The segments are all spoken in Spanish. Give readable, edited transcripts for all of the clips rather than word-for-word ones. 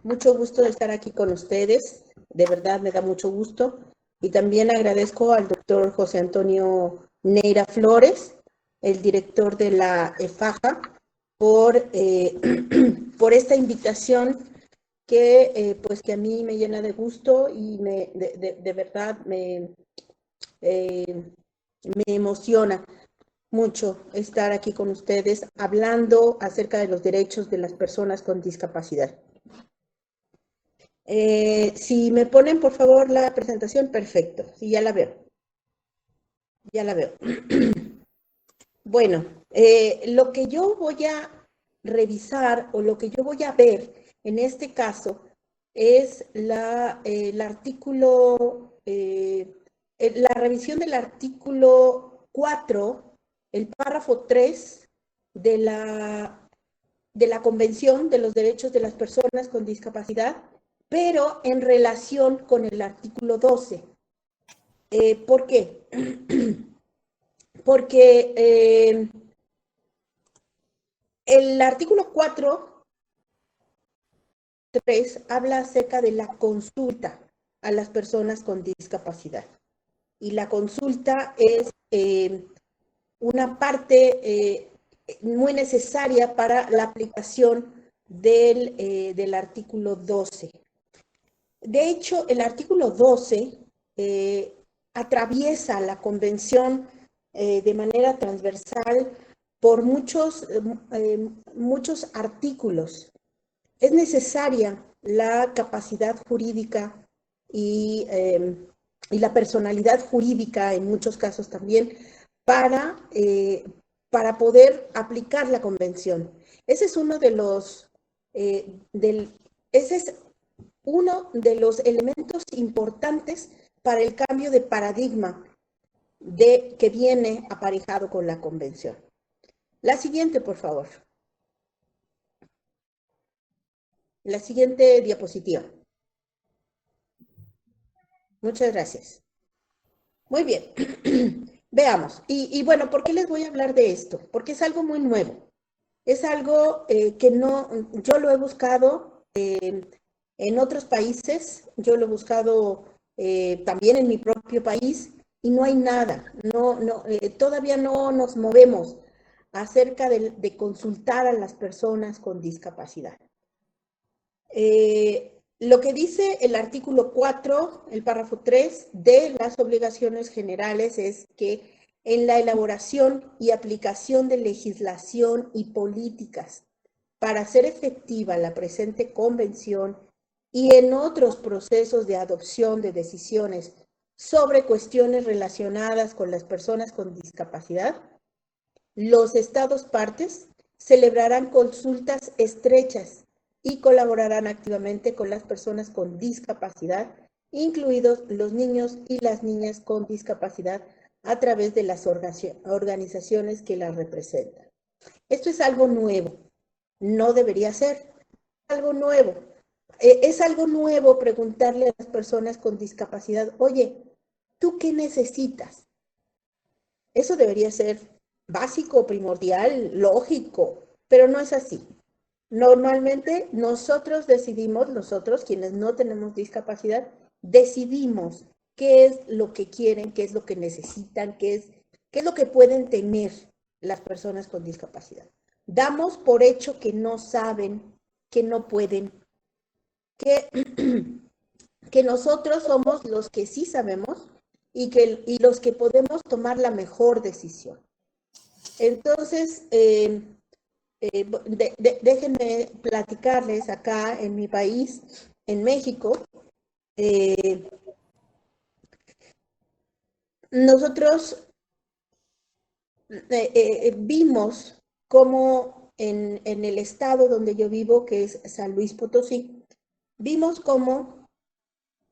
Mucho gusto de estar aquí con ustedes, de verdad me da mucho gusto. Y también agradezco al doctor José Antonio Neira Flores, el director de la EFAJA, por, por esta invitación pues que a mí me llena de gusto y de verdad me emociona mucho estar aquí con ustedes hablando acerca de los derechos de las personas con discapacidad. Si me ponen, por favor, la presentación, perfecto. Sí, ya la veo. Ya la veo. Bueno, lo que yo voy a revisar o lo que yo voy a ver en este caso es el artículo, la revisión del artículo 4, el párrafo 3 de la Convención de los Derechos de las Personas con Discapacidad, pero en relación con el artículo 12. ¿Por qué? Porque el artículo 4.3 habla acerca de la consulta a las personas con discapacidad. Y la consulta es una parte muy necesaria para la aplicación del artículo 12. De hecho, el artículo 12 atraviesa la convención de manera transversal por muchos artículos. Es necesaria la capacidad jurídica y la personalidad jurídica, en muchos casos también, para poder aplicar la convención. Ese es uno de los ese es uno de los elementos importantes para el cambio de paradigma que viene aparejado con la convención. La siguiente, por favor. La siguiente diapositiva. Muchas gracias. Muy bien. Veamos. Y bueno, ¿por qué les voy a hablar de esto? Porque es algo muy nuevo. Es algo que yo lo he buscado en otros países, yo lo he buscado también en mi propio país y no hay nada, todavía no nos movemos acerca de consultar a las personas con discapacidad. Lo que dice el artículo 4, el párrafo 3 de las obligaciones generales es que en la elaboración y aplicación de legislación y políticas para hacer efectiva la presente convención y en otros procesos de adopción de decisiones sobre cuestiones relacionadas con las personas con discapacidad, los Estados partes celebrarán consultas estrechas y colaborarán activamente con las personas con discapacidad, incluidos los niños y las niñas con discapacidad, a través de las organizaciones que las representan. Esto es algo nuevo, no debería ser algo nuevo. Es algo nuevo preguntarle a las personas con discapacidad, oye, ¿tú qué necesitas? Eso debería ser básico, primordial, lógico, pero no es así. Normalmente nosotros decidimos, nosotros quienes no tenemos discapacidad, decidimos qué es lo que quieren, qué es lo que necesitan, qué ¿Qué es lo que pueden tener las personas con discapacidad? Damos por hecho que no saben, que no pueden, que, que nosotros somos los que sí sabemos y los que podemos tomar la mejor decisión. Entonces, déjenme platicarles acá en mi país, en México, eh, nosotros vimos cómo en el estado donde yo vivo, que es San Luis Potosí, vimos cómo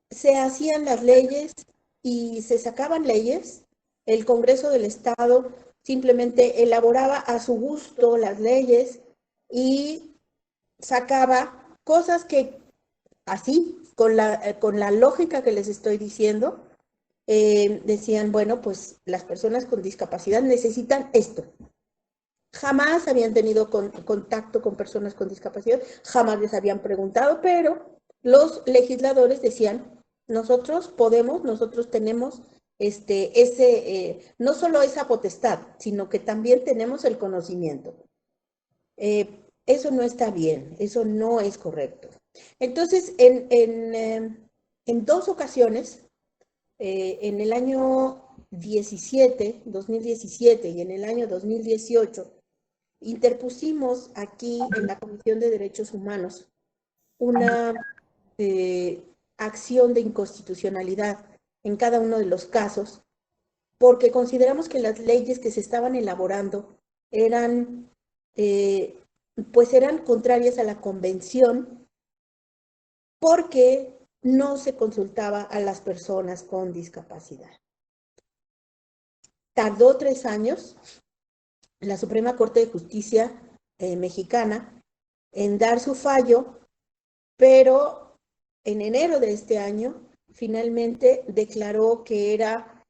se hacían las leyes y se sacaban leyes. El Congreso del Estado simplemente elaboraba a su gusto las leyes y sacaba cosas que así, con la lógica que les estoy diciendo, decían, bueno, pues las personas con discapacidad necesitan esto. Jamás habían tenido contacto con personas con discapacidad, jamás les habían preguntado, pero los legisladores decían, nosotros podemos, nosotros tenemos no solo esa potestad, sino que también tenemos el conocimiento. Eso no está bien, eso no es correcto. Entonces, en dos ocasiones, en el año 2017 y en el año 2018, interpusimos aquí en la Comisión de Derechos Humanos una acción de inconstitucionalidad en cada uno de los casos, porque consideramos que las leyes que se estaban elaborando eran, pues eran contrarias a la convención, porque no se consultaba a las personas con discapacidad. Tardó 3 años la Suprema Corte de Justicia mexicana en dar su fallo, pero en enero de este año finalmente declaró que eran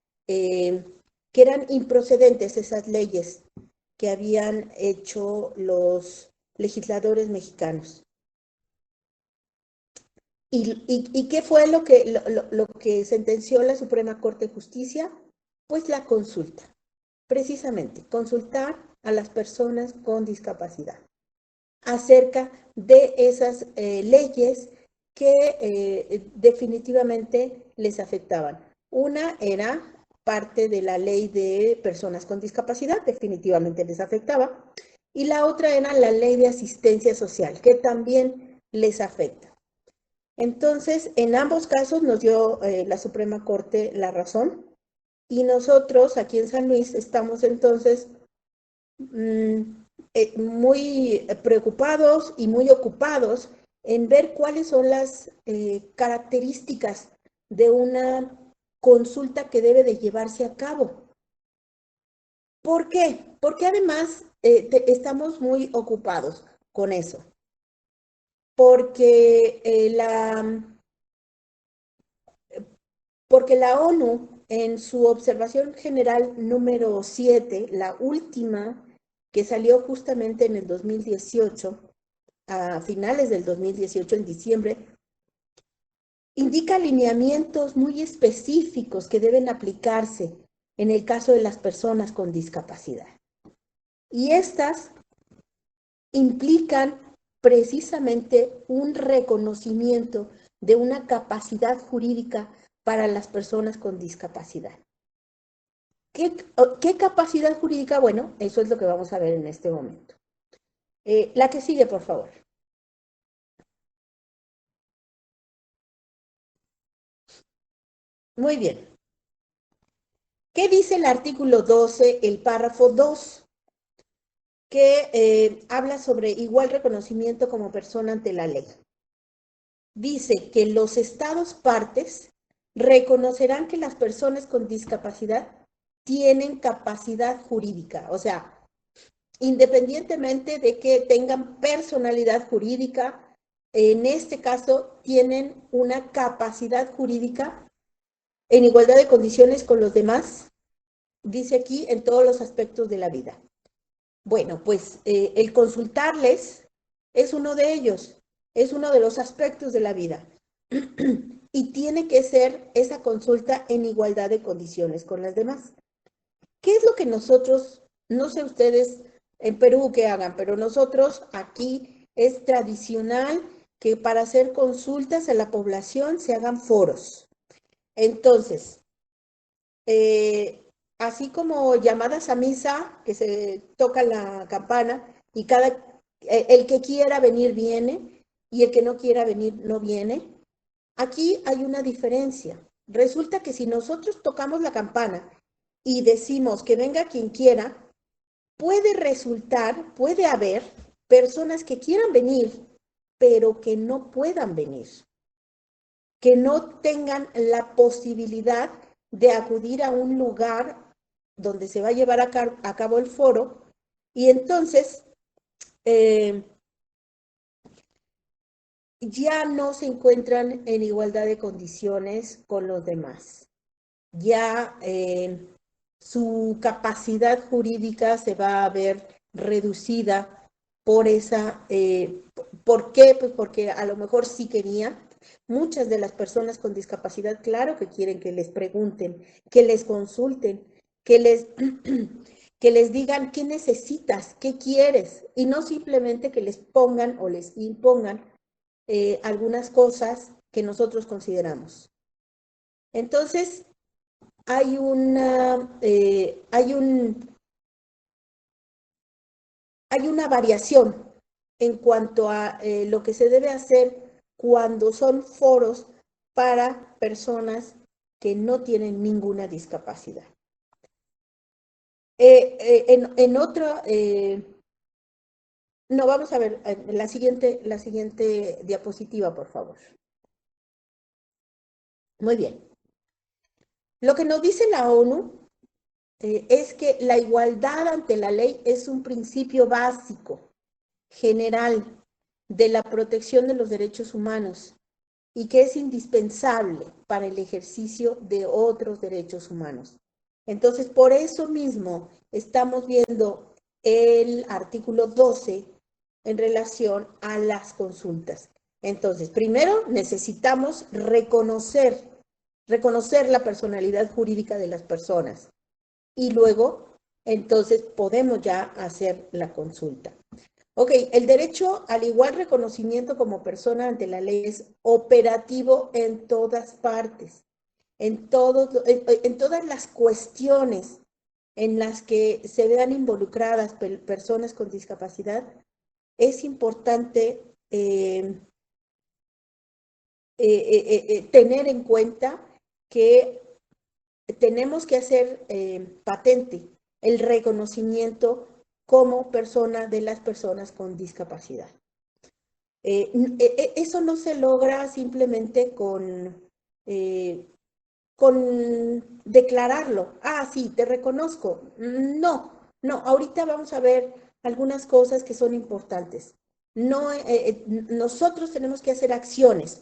improcedentes esas leyes que habían hecho los legisladores mexicanos. ¿Y qué fue lo que sentenció la Suprema Corte de Justicia? Pues la consulta, precisamente, consultar a las personas con discapacidad acerca de esas leyes que definitivamente les afectaban. Una era parte de la ley de personas con discapacidad, definitivamente les afectaba, y la otra era la ley de asistencia social, que también les afecta. Entonces, en ambos casos nos dio la Suprema Corte la razón y nosotros aquí en San Luis estamos entonces muy preocupados y muy ocupados en ver cuáles son las características de una consulta que debe de llevarse a cabo. ¿Por qué? Porque además estamos muy ocupados con eso. Porque la ONU, en su observación general número 7, la última que salió justamente en el 2018, a finales del 2018, en diciembre, indica lineamientos muy específicos que deben aplicarse en el caso de las personas con discapacidad. Y estas implican precisamente un reconocimiento de una capacidad jurídica para las personas con discapacidad. ¿Qué capacidad jurídica? Bueno, eso es lo que vamos a ver en este momento. La que sigue, por favor. Muy bien. ¿Qué dice el artículo 12, el párrafo 2? Que habla sobre igual reconocimiento como persona ante la ley. Dice que los estados partes reconocerán que las personas con discapacidad tienen capacidad jurídica, o sea, independientemente de que tengan personalidad jurídica, en este caso tienen una capacidad jurídica en igualdad de condiciones con los demás, dice aquí, en todos los aspectos de la vida. Bueno, pues el consultarles es uno de ellos, es uno de los aspectos de la vida. Y tiene que ser esa consulta en igualdad de condiciones con las demás. ¿Qué es lo que nosotros, no sé ustedes en Perú qué hagan, pero nosotros aquí es tradicional que para hacer consultas a la población se hagan foros? Entonces, así como llamadas a misa, que se toca la campana y el que quiera venir viene y el que no quiera venir no viene, aquí hay una diferencia. Resulta que si nosotros tocamos la campana y decimos que venga quien quiera, puede haber personas que quieran venir, pero que no puedan venir, que no tengan la posibilidad de acudir a un lugar donde se va a llevar a cabo el foro, y entonces eh, ya no se encuentran en igualdad de condiciones con los demás. Ya su capacidad jurídica se va a ver reducida por esa, ¿por qué? Pues porque a lo mejor sí quería. Muchas de las personas con discapacidad, claro que quieren que les pregunten, que les consulten, que les, que les digan qué necesitas, qué quieres, y no simplemente que les pongan o les impongan algunas cosas que nosotros consideramos. Entonces, hay hay una variación en cuanto a lo que se debe hacer cuando son foros para personas que no tienen ninguna discapacidad. En otra, no, vamos a ver la siguiente diapositiva, por favor. Muy bien. Lo que nos dice la ONU es que la igualdad ante la ley es un principio básico, general, de la protección de los derechos humanos y que es indispensable para el ejercicio de otros derechos humanos. Entonces, por eso mismo estamos viendo el artículo 12 en relación a las consultas. Entonces, primero necesitamos reconocer la personalidad jurídica de las personas y luego, entonces, podemos ya hacer la consulta. Ok, el derecho al igual reconocimiento como persona ante la ley es operativo en todas partes, en todas las cuestiones en las que se vean involucradas personas con discapacidad. Es importante tener en cuenta que tenemos que hacer patente el reconocimiento como persona de las personas con discapacidad. Eso no se logra simplemente con declararlo. Ah, sí, te reconozco. No, no, ahorita vamos a ver algunas cosas que son importantes. No, nosotros tenemos que hacer acciones.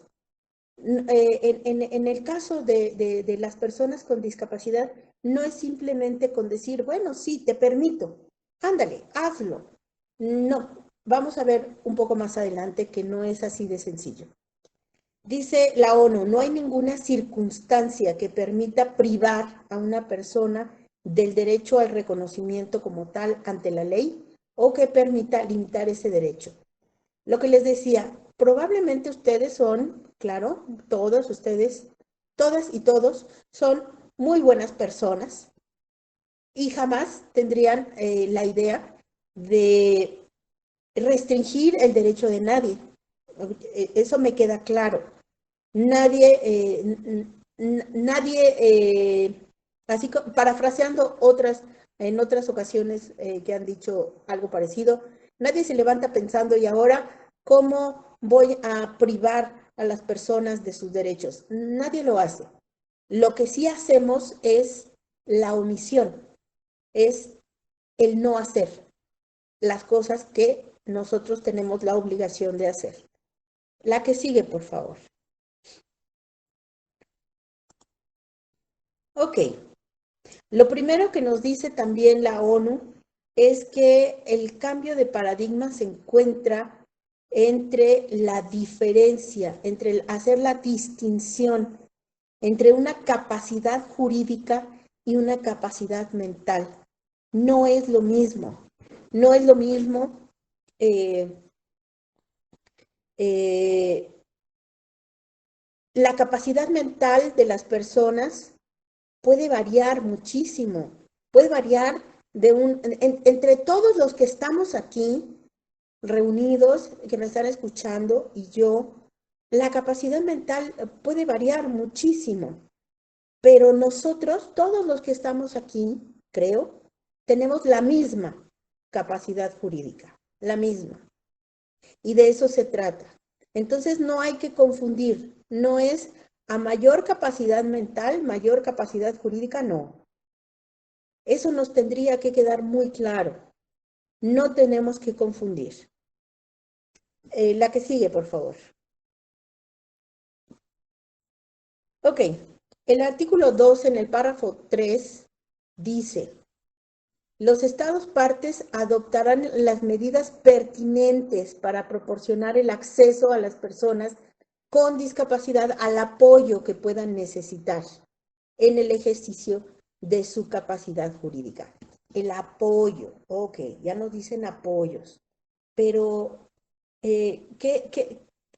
En el caso de las personas con discapacidad, no es simplemente con decir, bueno, sí, te permito, ándale, hazlo. No, vamos a ver un poco más adelante que no es así de sencillo. Dice la ONU, no hay ninguna circunstancia que permita privar a una persona del derecho al reconocimiento como tal ante la ley o que permita limitar ese derecho. Lo que les decía, probablemente ustedes son, claro, todos ustedes, todas y todos, son muy buenas personas y jamás tendrían la idea de restringir el derecho de nadie. Eso me queda claro. Nadie, nadie, así parafraseando en otras ocasiones que han dicho algo parecido, nadie se levanta pensando, y ahora, ¿cómo voy a privar a las personas de sus derechos? Nadie lo hace. Lo que sí hacemos es la omisión, es el no hacer las cosas que nosotros tenemos la obligación de hacer. La que sigue, por favor. Ok, lo primero que nos dice también la ONU es que el cambio de paradigma se encuentra entre la diferencia, entre hacer la distinción entre una capacidad jurídica y una capacidad mental. No es lo mismo. No es lo mismo. La capacidad mental de las personas puede variar muchísimo. Puede variar entre todos los que estamos aquí reunidos, que me están escuchando, y yo, la capacidad mental puede variar muchísimo. Pero nosotros, todos los que estamos aquí, creo, tenemos la misma capacidad jurídica, la misma. Y de eso se trata. Entonces no hay que confundir, no es a mayor capacidad mental, mayor capacidad jurídica, no. Eso nos tendría que quedar muy claro. No tenemos que confundir. La que sigue, por favor. Ok, el artículo 2 en el párrafo 3 dice: los Estados partes adoptarán las medidas pertinentes para proporcionar el acceso a las personas con discapacidad al apoyo que puedan necesitar en el ejercicio de su capacidad jurídica. El apoyo, ok, ya nos dicen apoyos, pero ¿qué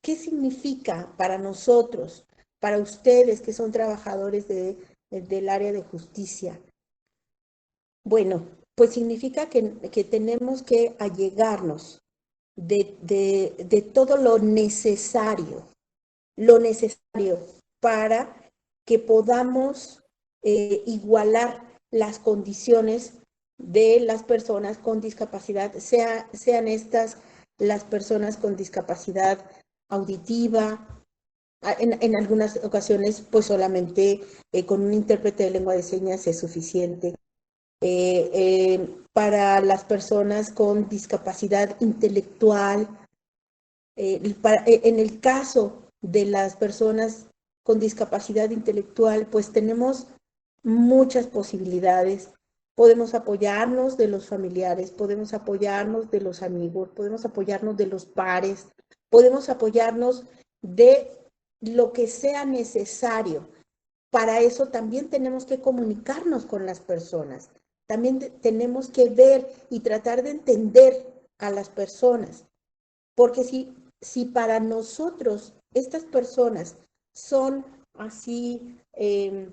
significa para nosotros, para ustedes que son trabajadores del área de justicia? Bueno, pues significa que tenemos que allegarnos de todo lo necesario para que podamos igualar las condiciones de las personas con discapacidad, sean estas las personas con discapacidad auditiva, en algunas ocasiones pues solamente con un intérprete de lengua de señas es suficiente. Para las personas con discapacidad intelectual, en el caso de las personas con discapacidad intelectual, pues tenemos muchas posibilidades. Podemos apoyarnos de los familiares, podemos apoyarnos de los amigos, podemos apoyarnos de los pares, podemos apoyarnos de lo que sea necesario. Para eso también tenemos que comunicarnos con las personas. También tenemos que ver y tratar de entender a las personas. Porque si para nosotros estas personas son así eh,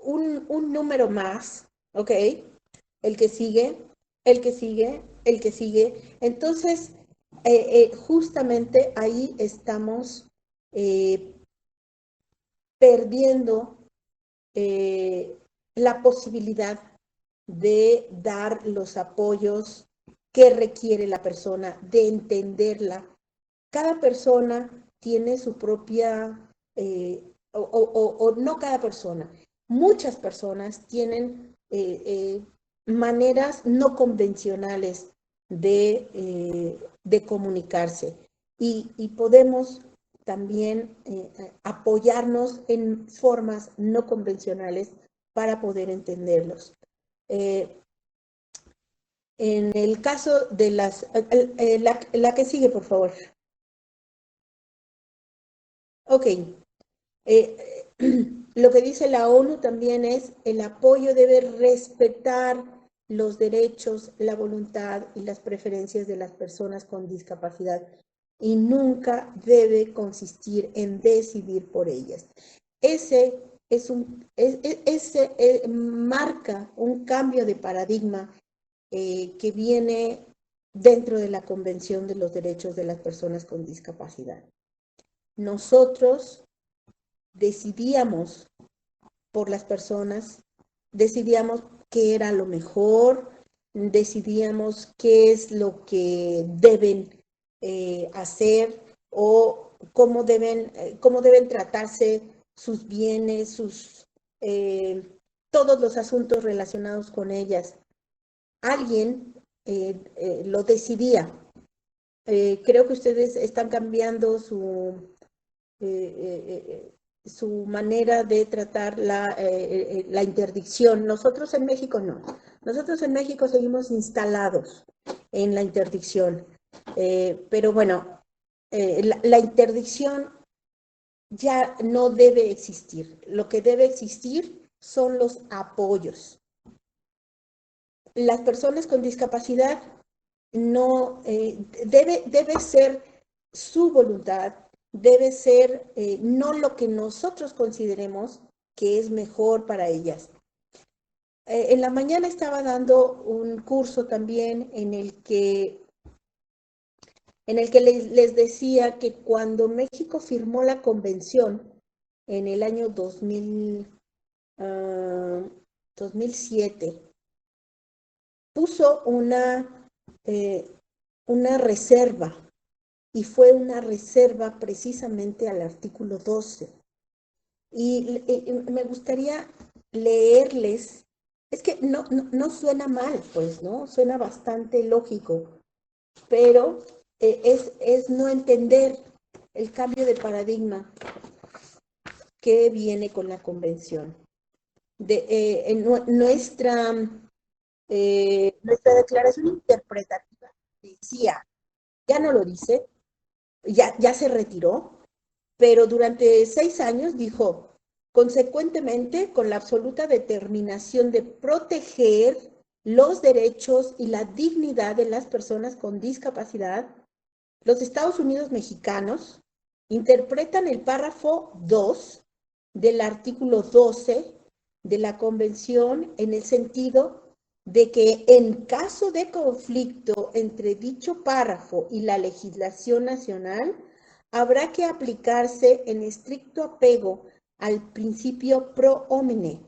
un número más, ¿ok? El que sigue, el que sigue, el que sigue. Entonces, justamente ahí estamos perdiendo la posibilidad de dar los apoyos que requiere la persona, de entenderla. Cada persona tiene su propia, o no cada persona, muchas personas tienen maneras no convencionales de comunicarse y podemos también apoyarnos en formas no convencionales para poder entenderlos. En el caso de la que sigue, por favor. Ok. Lo que dice la ONU también es: el apoyo debe respetar los derechos, la voluntad y las preferencias de las personas con discapacidad y nunca debe consistir en decidir por ellas. Ese marca un cambio de paradigma que viene dentro de la Convención de los Derechos de las Personas con Discapacidad. Nosotros decidíamos por las personas, decidíamos qué era lo mejor, decidíamos qué es lo que deben hacer o cómo deben tratarse sus bienes, todos los asuntos relacionados con ellas. Alguien lo decidía. Creo que ustedes están cambiando su manera de tratar la interdicción. Nosotros en México no. Nosotros en México seguimos instalados en la interdicción. Pero bueno, la interdicción ya no debe existir. Lo que debe existir son los apoyos. Las personas con discapacidad no debe ser su voluntad, debe ser no lo que nosotros consideremos que es mejor para ellas. En la mañana estaba dando un curso también en el que les decía que cuando México firmó la convención en el año 2007, puso una reserva, y fue una reserva precisamente al artículo 12. Y me gustaría leerles, es que no suena mal, pues, ¿no? Suena bastante lógico, pero es no entender el cambio de paradigma que viene con la convención. En nuestra declaración interpretativa decía, ya no lo dice, ya se retiró, pero durante 6 años dijo, consecuentemente, con la absoluta determinación de proteger los derechos y la dignidad de las personas con discapacidad, los Estados Unidos mexicanos interpretan el párrafo 2 del artículo 12 de la Convención en el sentido de que en caso de conflicto entre dicho párrafo y la legislación nacional, habrá que aplicarse en estricto apego al principio pro homine,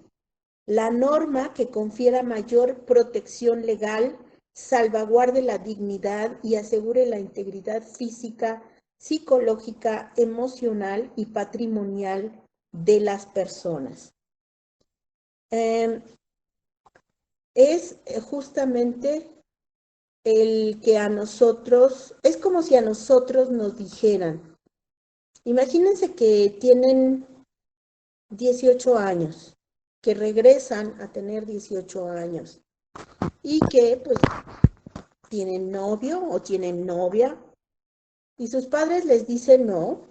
la norma que confiera mayor protección legal, salvaguarde la dignidad y asegure la integridad física, psicológica, emocional y patrimonial de las personas. Es justamente el que a nosotros, es como si a nosotros nos dijeran, imagínense que tienen 18 años, que regresan a tener 18 años y que pues tienen novio o tienen novia y sus padres les dicen no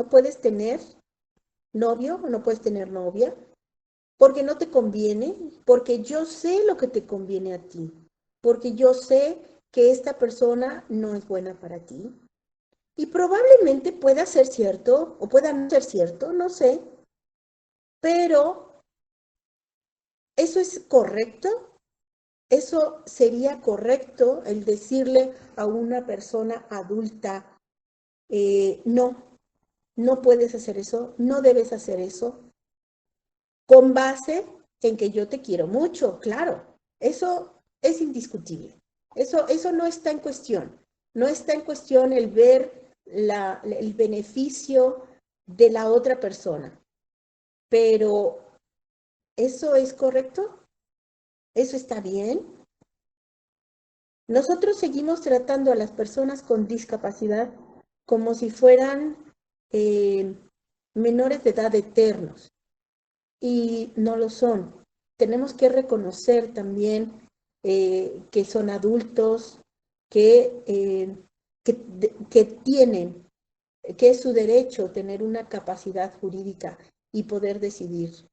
puedes tener novio o no puedes tener novia porque no te conviene, porque yo sé lo que te conviene a ti, porque yo sé que esta persona no es buena para ti. Y probablemente pueda ser cierto o pueda no ser cierto, no sé, pero ¿eso es correcto? ¿Eso sería correcto el decirle a una persona adulta, no puedes hacer eso, no debes hacer eso, con base en que yo te quiero mucho? Claro, eso es indiscutible. Eso no está en cuestión. No está en cuestión el ver el beneficio de la otra persona. Pero, ¿eso es correcto? ¿Eso está bien? Nosotros seguimos tratando a las personas con discapacidad como si fueran menores de edad eternos, y no lo son. Tenemos que reconocer también que son adultos, que tienen, que es su derecho tener una capacidad jurídica y poder decidir.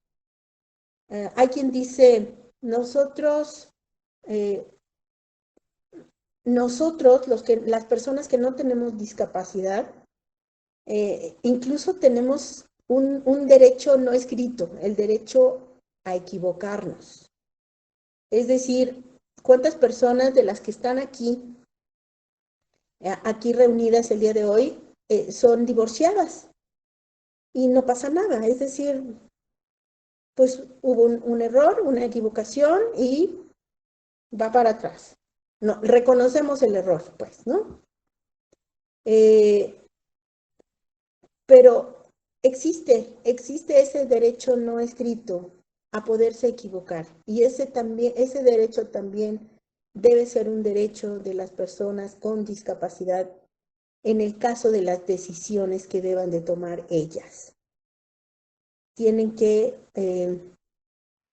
Hay quien dice, eh, nosotros las personas que no tenemos discapacidad, incluso tenemos un derecho no escrito, el derecho a equivocarnos. Es decir, ¿cuántas personas de las que están aquí reunidas el día de hoy, son divorciadas? Y no pasa nada, es decir, pues hubo un error, una equivocación y va para atrás. No, reconocemos el error, pues, ¿no? Pero existe ese derecho no escrito a poderse equivocar, y ese derecho también debe ser un derecho de las personas con discapacidad en el caso de las decisiones que deban de tomar ellas. Tienen que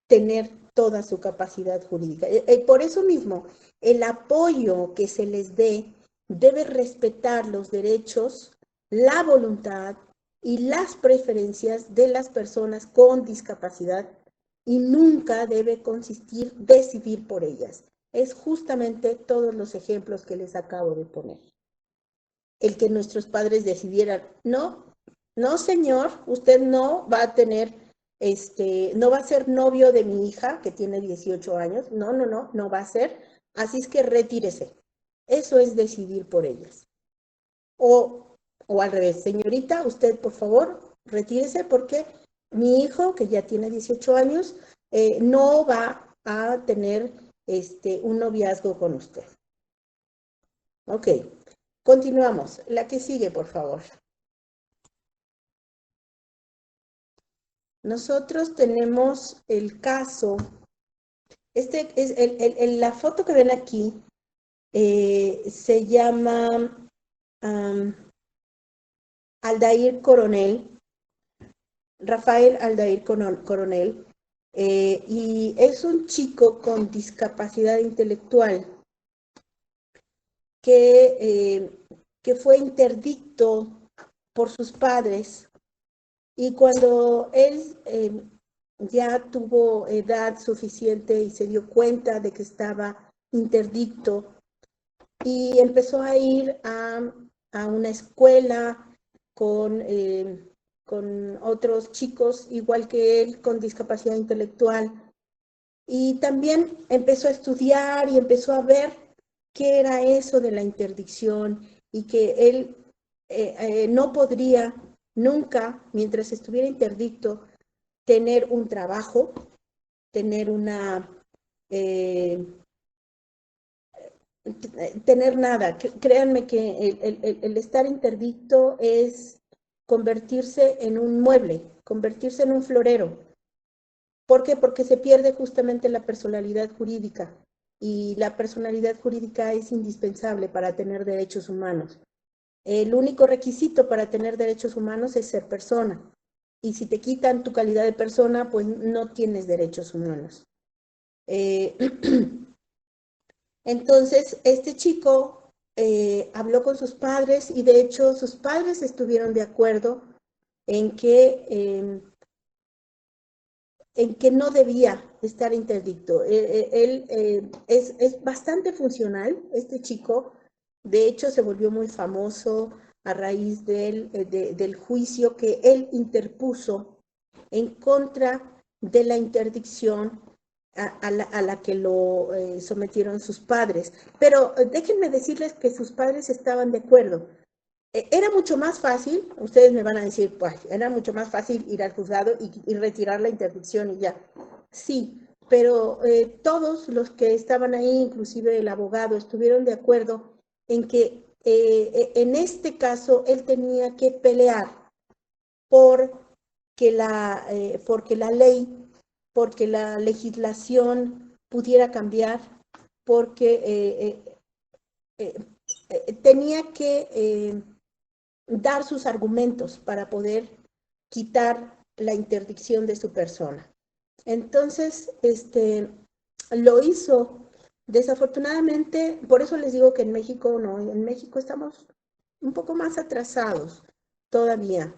tener toda su capacidad jurídica. Por eso mismo, el apoyo que se les dé debe respetar los derechos, la voluntad y las preferencias de las personas con discapacidad y nunca debe consistir decidir por ellas. Es justamente todos los ejemplos que les acabo de poner. El que nuestros padres decidieran, no, no señor, usted no va a tener, no va a ser novio de mi hija que tiene 18 años, no, no, no, no va a ser, así es que retírese. Eso es decidir por ellas. O al revés, señorita, usted por favor, retírese porque mi hijo, que ya tiene 18 años, no va a tener un noviazgo con usted. Ok, continuamos. La que sigue, por favor. Nosotros tenemos el caso, la foto que ven aquí se llama Aldair Coronel, Rafael Aldair Coronel, y es un chico con discapacidad intelectual que fue interdicto por sus padres, y cuando él ya tuvo edad suficiente y se dio cuenta de que estaba interdicto y empezó a ir a una escuela con otros chicos igual que él con discapacidad intelectual, y también empezó a estudiar y empezó a ver qué era eso de la interdicción y que él no podría nunca, mientras estuviera interdicto, tener un trabajo, tener tener nada. Créanme que el estar interdicto es convertirse en un mueble, convertirse en un florero. ¿Por qué? Porque se pierde justamente la personalidad jurídica, y la personalidad jurídica es indispensable para tener derechos humanos. El único requisito para tener derechos humanos es ser persona, y si te quitan tu calidad de persona, pues no tienes derechos humanos. Entonces, este chico habló con sus padres, y de hecho sus padres estuvieron de acuerdo en que no debía estar interdicto. Él es bastante funcional, este chico. De hecho, se volvió muy famoso a raíz del juicio que él interpuso en contra de la interdicción a la que lo sometieron sus padres. Pero déjenme decirles que sus padres estaban de acuerdo. Era mucho más fácil, ustedes me van a decir, pues, era mucho más fácil ir al juzgado y retirar la interdicción y ya. Sí, pero todos los que estaban ahí, inclusive el abogado, estuvieron de acuerdo en que en este caso él tenía que pelear porque la ley, porque la legislación pudiera cambiar, porque tenía que dar sus argumentos para poder quitar la interdicción de su persona. Entonces, lo hizo. Desafortunadamente, por eso les digo que en México no, en México estamos un poco más atrasados todavía.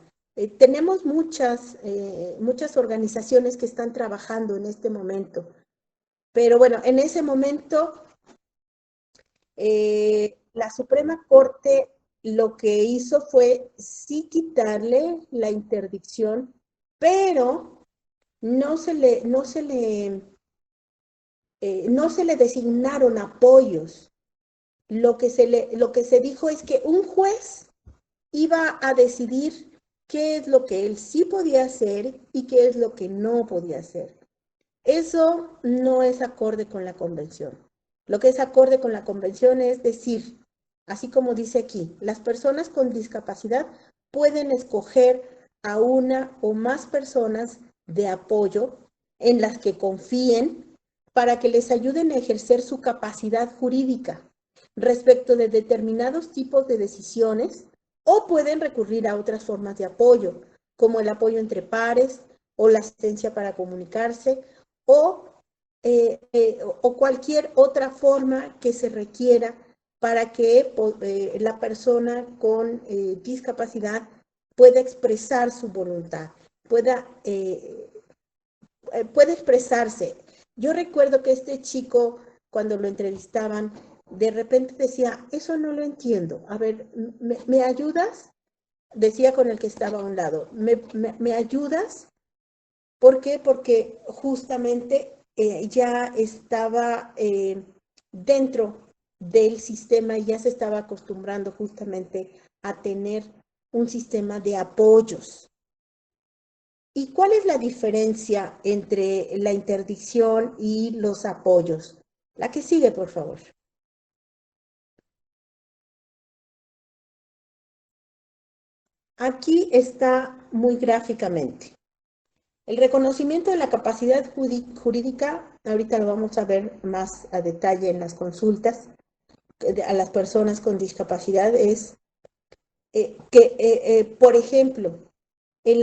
Tenemos muchas organizaciones que están trabajando en este momento, pero bueno, en ese momento la Suprema Corte lo que hizo fue sí quitarle la interdicción, pero no se le designaron apoyos. Lo que se dijo es que un juez iba a decidir qué es lo que él sí podía hacer y qué es lo que no podía hacer. Eso no es acorde con la convención. Lo que es acorde con la convención es decir, así como dice aquí, las personas con discapacidad pueden escoger a una o más personas de apoyo en las que confíen para que les ayuden a ejercer su capacidad jurídica respecto de determinados tipos de decisiones, o pueden recurrir a otras formas de apoyo, como el apoyo entre pares o la asistencia para comunicarse, o, o cualquier otra forma que se requiera para que la persona con discapacidad pueda expresar su voluntad, pueda expresarse. Yo recuerdo que este chico, cuando lo entrevistaban, de repente decía, eso no lo entiendo. A ver, ¿me ayudas? Decía con el que estaba a un lado, ¿me ayudas? ¿Por qué? Porque justamente ya estaba dentro del sistema y ya se estaba acostumbrando justamente a tener un sistema de apoyos. ¿Y cuál es la diferencia entre la interdicción y los apoyos? La que sigue, por favor. Aquí está muy gráficamente. El reconocimiento de la capacidad jurídica, ahorita lo vamos a ver más a detalle en las consultas a las personas con discapacidad, es por ejemplo, en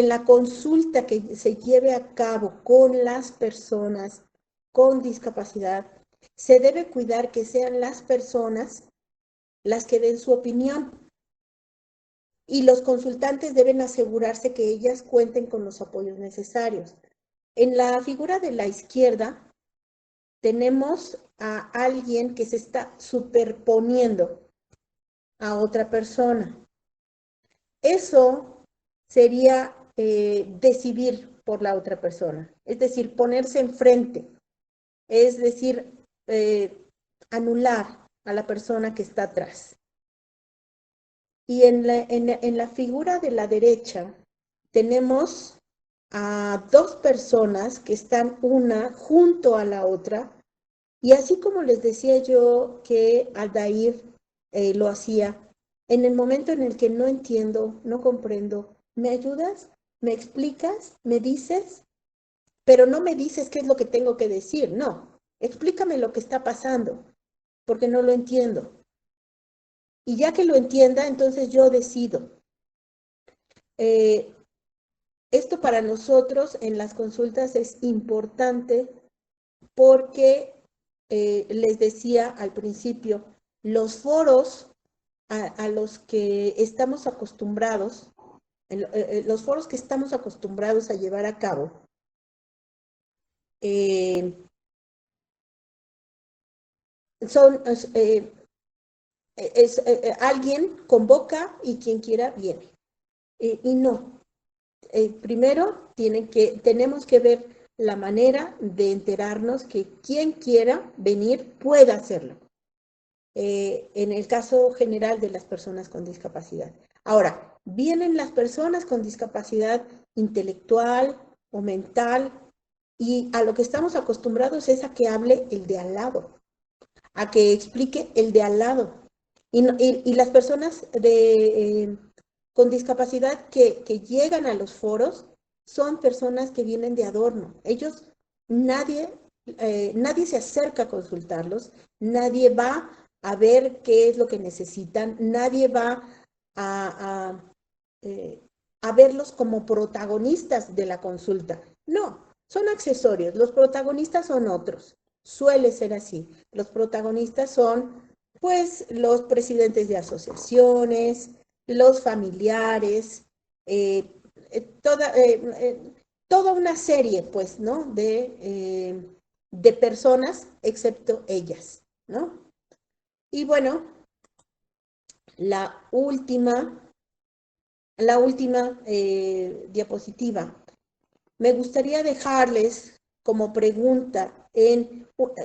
la consulta que se lleve a cabo con las personas con discapacidad, se debe cuidar que sean las personas las que den su opinión y los consultantes deben asegurarse que ellas cuenten con los apoyos necesarios. En la figura de la izquierda tenemos a alguien que se está superponiendo a otra persona. Eso sería decidir por la otra persona, es decir, ponerse enfrente, es decir, anular a la persona que está atrás. Y en la figura de la derecha tenemos a dos personas que están una junto a la otra, y así como les decía yo que Aldair lo hacía, en el momento en el que no entiendo, no comprendo, ¿me ayudas? ¿Me explicas? ¿Me dices? Pero no me dices qué es lo que tengo que decir, no. Explícame lo que está pasando, porque no lo entiendo. Y ya que lo entienda, entonces yo decido. Eh, Esto para nosotros en las consultas es importante porque les decía al principio, los foros a los que estamos acostumbrados, los foros que estamos acostumbrados a llevar a cabo, eh, son, alguien convoca y quien quiera viene. Y no, primero tenemos que ver la manera de enterarnos que quien quiera venir pueda hacerlo. En el caso general de las personas con discapacidad. Ahora, vienen las personas con discapacidad intelectual o mental y a lo que estamos acostumbrados es a que hable el de al lado, a que explique el de al lado. Y las personas con discapacidad que llegan a los foros son personas que vienen de adorno. Ellos, nadie, nadie se acerca a consultarlos, nadie va a ver qué es lo que necesitan, nadie va a, a, eh, a verlos como protagonistas de la consulta. No, son accesorios, los protagonistas son otros. Suele ser así. Los protagonistas son, pues, los presidentes de asociaciones, los familiares, eh, toda, toda una serie, pues, ¿no? De personas, excepto ellas, ¿no? Y bueno, la última, la última diapositiva. Me gustaría dejarles como pregunta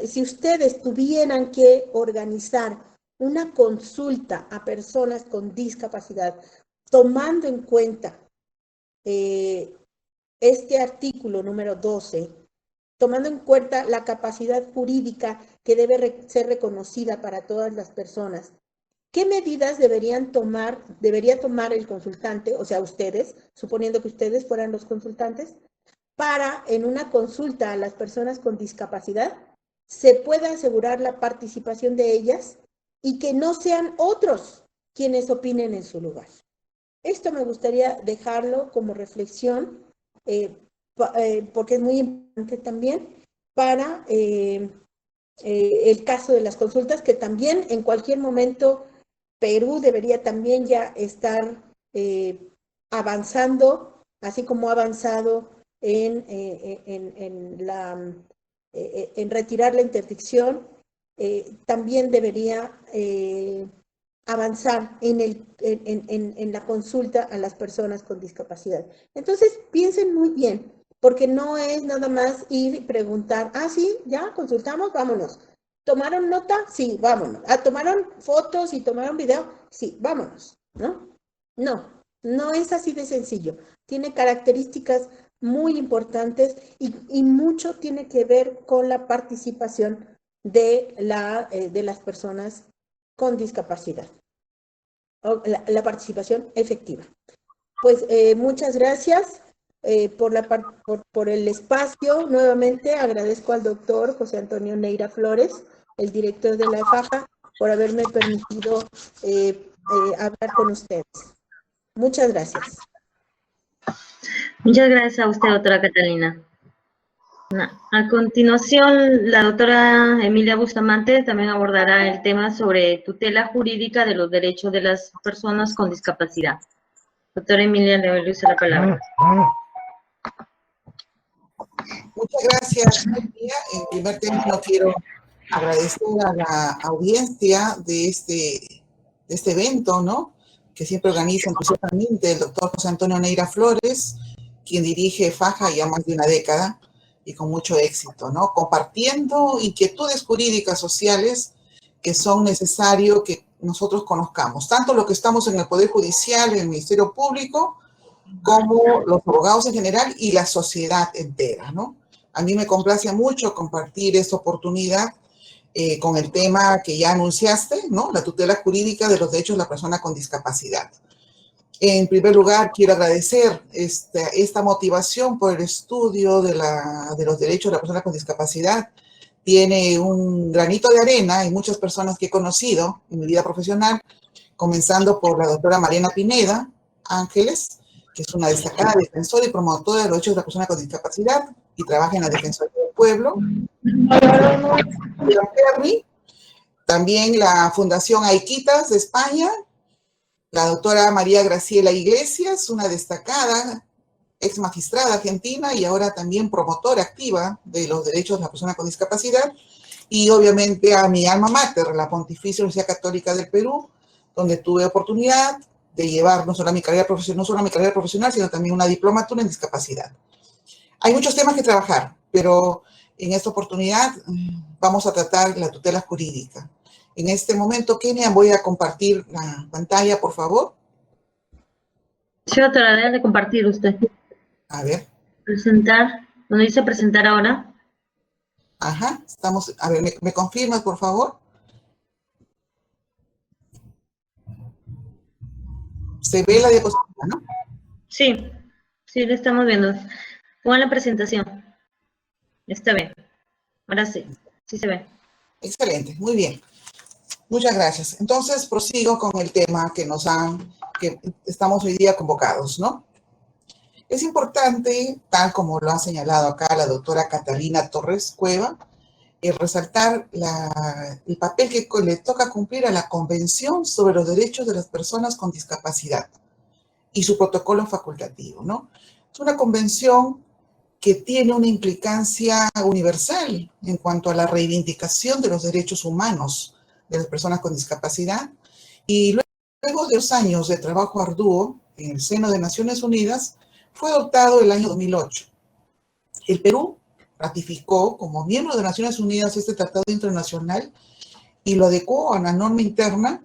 si ustedes tuvieran que organizar una consulta a personas con discapacidad, tomando en cuenta este artículo número 12, tomando en cuenta la capacidad jurídica que debe ser reconocida para todas las personas, ¿qué medidas debería tomar el consultante, o sea, ustedes, suponiendo que ustedes fueran los consultantes, para en una consulta a las personas con discapacidad se pueda asegurar la participación de ellas y que no sean otros quienes opinen en su lugar? Esto me gustaría dejarlo como reflexión porque es muy importante también para el caso de las consultas, que también en cualquier momento Perú debería también ya estar avanzando, así como ha avanzado en retirar la interdicción, también debería avanzar en la consulta a las personas con discapacidad. Entonces, piensen muy bien, porque no es nada más ir y preguntar, ah, sí, ya, consultamos, vámonos. ¿Tomaron nota? Sí, vámonos. Ah, ¿tomaron fotos y tomaron video? Sí, vámonos, ¿no? No, no es así de sencillo. Tiene características muy importantes y mucho tiene que ver con la participación de las personas con discapacidad, o la participación efectiva. Pues muchas gracias por el espacio. Nuevamente agradezco al doctor José Antonio Neira Flores, el director de la FAJA, por haberme permitido hablar con ustedes. Muchas gracias. Muchas gracias a usted, doctora Catalina. A continuación, la doctora Emilia Bustamante también abordará el tema sobre tutela jurídica de los derechos de las personas con discapacidad. Doctora Emilia, le doy la palabra. Muchas gracias, Emilia. En primer término, quiero agradecer a la audiencia de este evento, ¿no? Que siempre organiza entusiastamente el doctor José Antonio Neira Flores, quien dirige FAJA ya más de una década y con mucho éxito, ¿no? Compartiendo inquietudes jurídicas sociales que son necesarios que nosotros conozcamos, tanto lo que estamos en el Poder Judicial, en el Ministerio Público, como los abogados en general y la sociedad entera, ¿no? A mí me complace mucho compartir esta oportunidad con el tema que ya anunciaste, ¿no? La tutela jurídica de los derechos de la persona con discapacidad. En primer lugar, quiero agradecer esta motivación por el estudio de los derechos de la persona con discapacidad. Tiene un granito de arena en muchas personas que he conocido en mi vida profesional, comenzando por la doctora Mariana Pineda Ángeles, que es una destacada defensora y promotora de los derechos de la persona con discapacidad y trabaja en la Defensoría del Pueblo. También la Fundación Aiquitas de España, la doctora María Graciela Iglesias, una destacada ex magistrada argentina y ahora también promotora activa de los derechos de la persona con discapacidad, y obviamente a mi alma mater, la Pontificia Universidad Católica del Perú, donde tuve oportunidad de llevar no solo mi carrera profesional, sino también una diplomatura en discapacidad. Hay muchos temas que trabajar, pero en esta oportunidad vamos a tratar la tutela jurídica. En este momento, Kenia, voy a compartir la pantalla, por favor. Sí, doctora, debe de compartir usted. A ver. Presentar, donde dice presentar ahora. Ajá, estamos, a ver, ¿me confirmas, por favor? Se ve la diapositiva, ¿no? Sí, sí, lo estamos viendo. Pongan la presentación. Está bien. Ahora sí, sí se ve. Excelente, muy bien. Muchas gracias. Entonces, prosigo con el tema que estamos hoy día convocados, ¿no? Es importante, tal como lo ha señalado acá la doctora Catalina Torres Cueva, resaltar el papel que le toca cumplir a la Convención sobre los Derechos de las Personas con Discapacidad y su protocolo facultativo, ¿no? Es una convención que tiene una implicancia universal en cuanto a la reivindicación de los derechos humanos de las personas con discapacidad, y luego de 2 años de trabajo arduo en el seno de Naciones Unidas, fue adoptado el año 2008. El Perú ratificó como miembro de Naciones Unidas este tratado internacional y lo adecuó a la norma interna,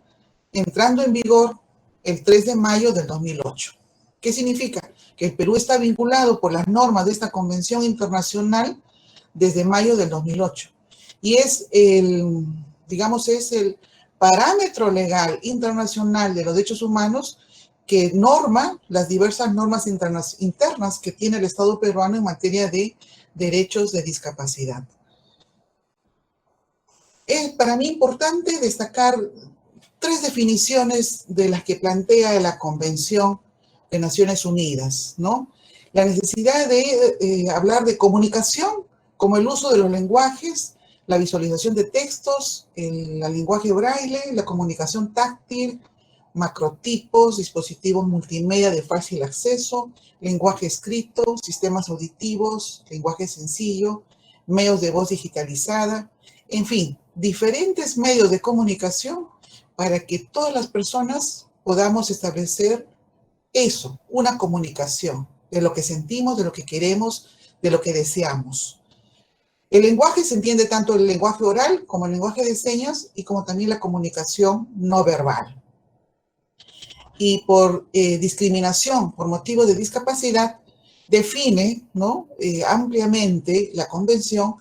entrando en vigor el 3 de mayo del 2008. ¿Qué significa? Que el Perú está vinculado por las normas de esta convención internacional desde mayo del 2008. Y es el parámetro legal internacional de los derechos humanos que norma las diversas normas internas que tiene el Estado peruano en materia de derechos de discapacidad. Es para mí importante destacar 3 definiciones de las que plantea la Convención de Naciones Unidas, ¿no? La necesidad de hablar de comunicación, como el uso de los lenguajes, la visualización de textos, el lenguaje braille, la comunicación táctil, macrotipos, dispositivos multimedia de fácil acceso, lenguaje escrito, sistemas auditivos, lenguaje sencillo, medios de voz digitalizada, en fin, diferentes medios de comunicación para que todas las personas podamos establecer eso, una comunicación de lo que sentimos, de lo que queremos, de lo que deseamos. El lenguaje se entiende tanto el lenguaje oral como el lenguaje de señas y como también la comunicación no verbal. Y por discriminación, por motivo de discapacidad, define, ¿no? Ampliamente la convención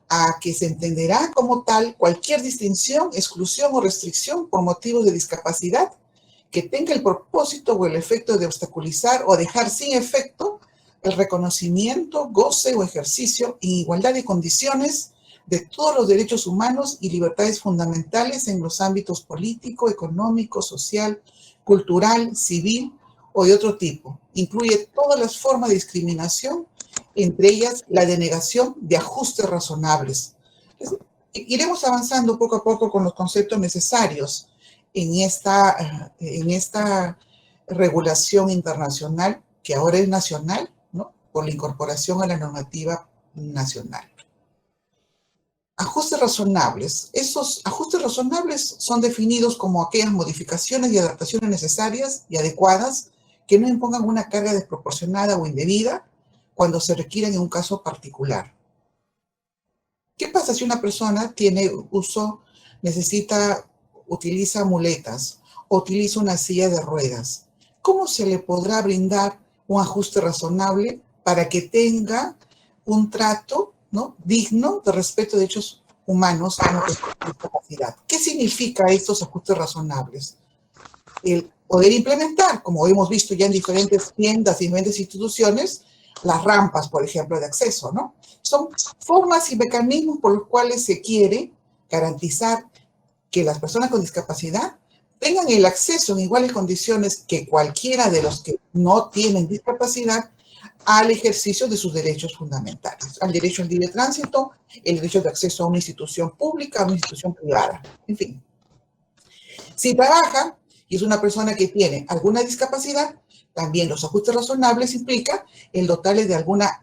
a que se entenderá como tal cualquier distinción, exclusión o restricción por motivos de discapacidad que tenga el propósito o el efecto de obstaculizar o dejar sin efecto el reconocimiento, goce o ejercicio en igualdad de condiciones de todos los derechos humanos y libertades fundamentales en los ámbitos político, económico, social, cultural, civil o de otro tipo. Incluye todas las formas de discriminación, entre ellas la denegación de ajustes razonables. Iremos avanzando poco a poco con los conceptos necesarios en esta regulación internacional, que ahora es nacional, ¿no? Por la incorporación a la normativa nacional. Ajustes razonables. Esos ajustes razonables son definidos como aquellas modificaciones y adaptaciones necesarias y adecuadas que no impongan una carga desproporcionada o indebida cuando se requieren en un caso particular. ¿Qué pasa si una persona utiliza muletas o utiliza una silla de ruedas? ¿Cómo se le podrá brindar un ajuste razonable para que tenga un trato, ¿no?, digno de respeto de derechos humanos con discapacidad? ¿Qué significa estos ajustes razonables? El poder implementar, como hemos visto ya en diferentes tiendas y diferentes instituciones, las rampas, por ejemplo, de acceso, ¿no? Son formas y mecanismos por los cuales se quiere garantizar que las personas con discapacidad tengan el acceso en iguales condiciones que cualquiera de los que no tienen discapacidad al ejercicio de sus derechos fundamentales, al derecho al libre tránsito, el derecho de acceso a una institución pública, a una institución privada, en fin. Si trabaja y es una persona que tiene alguna discapacidad, también los ajustes razonables implica el dotarle de alguna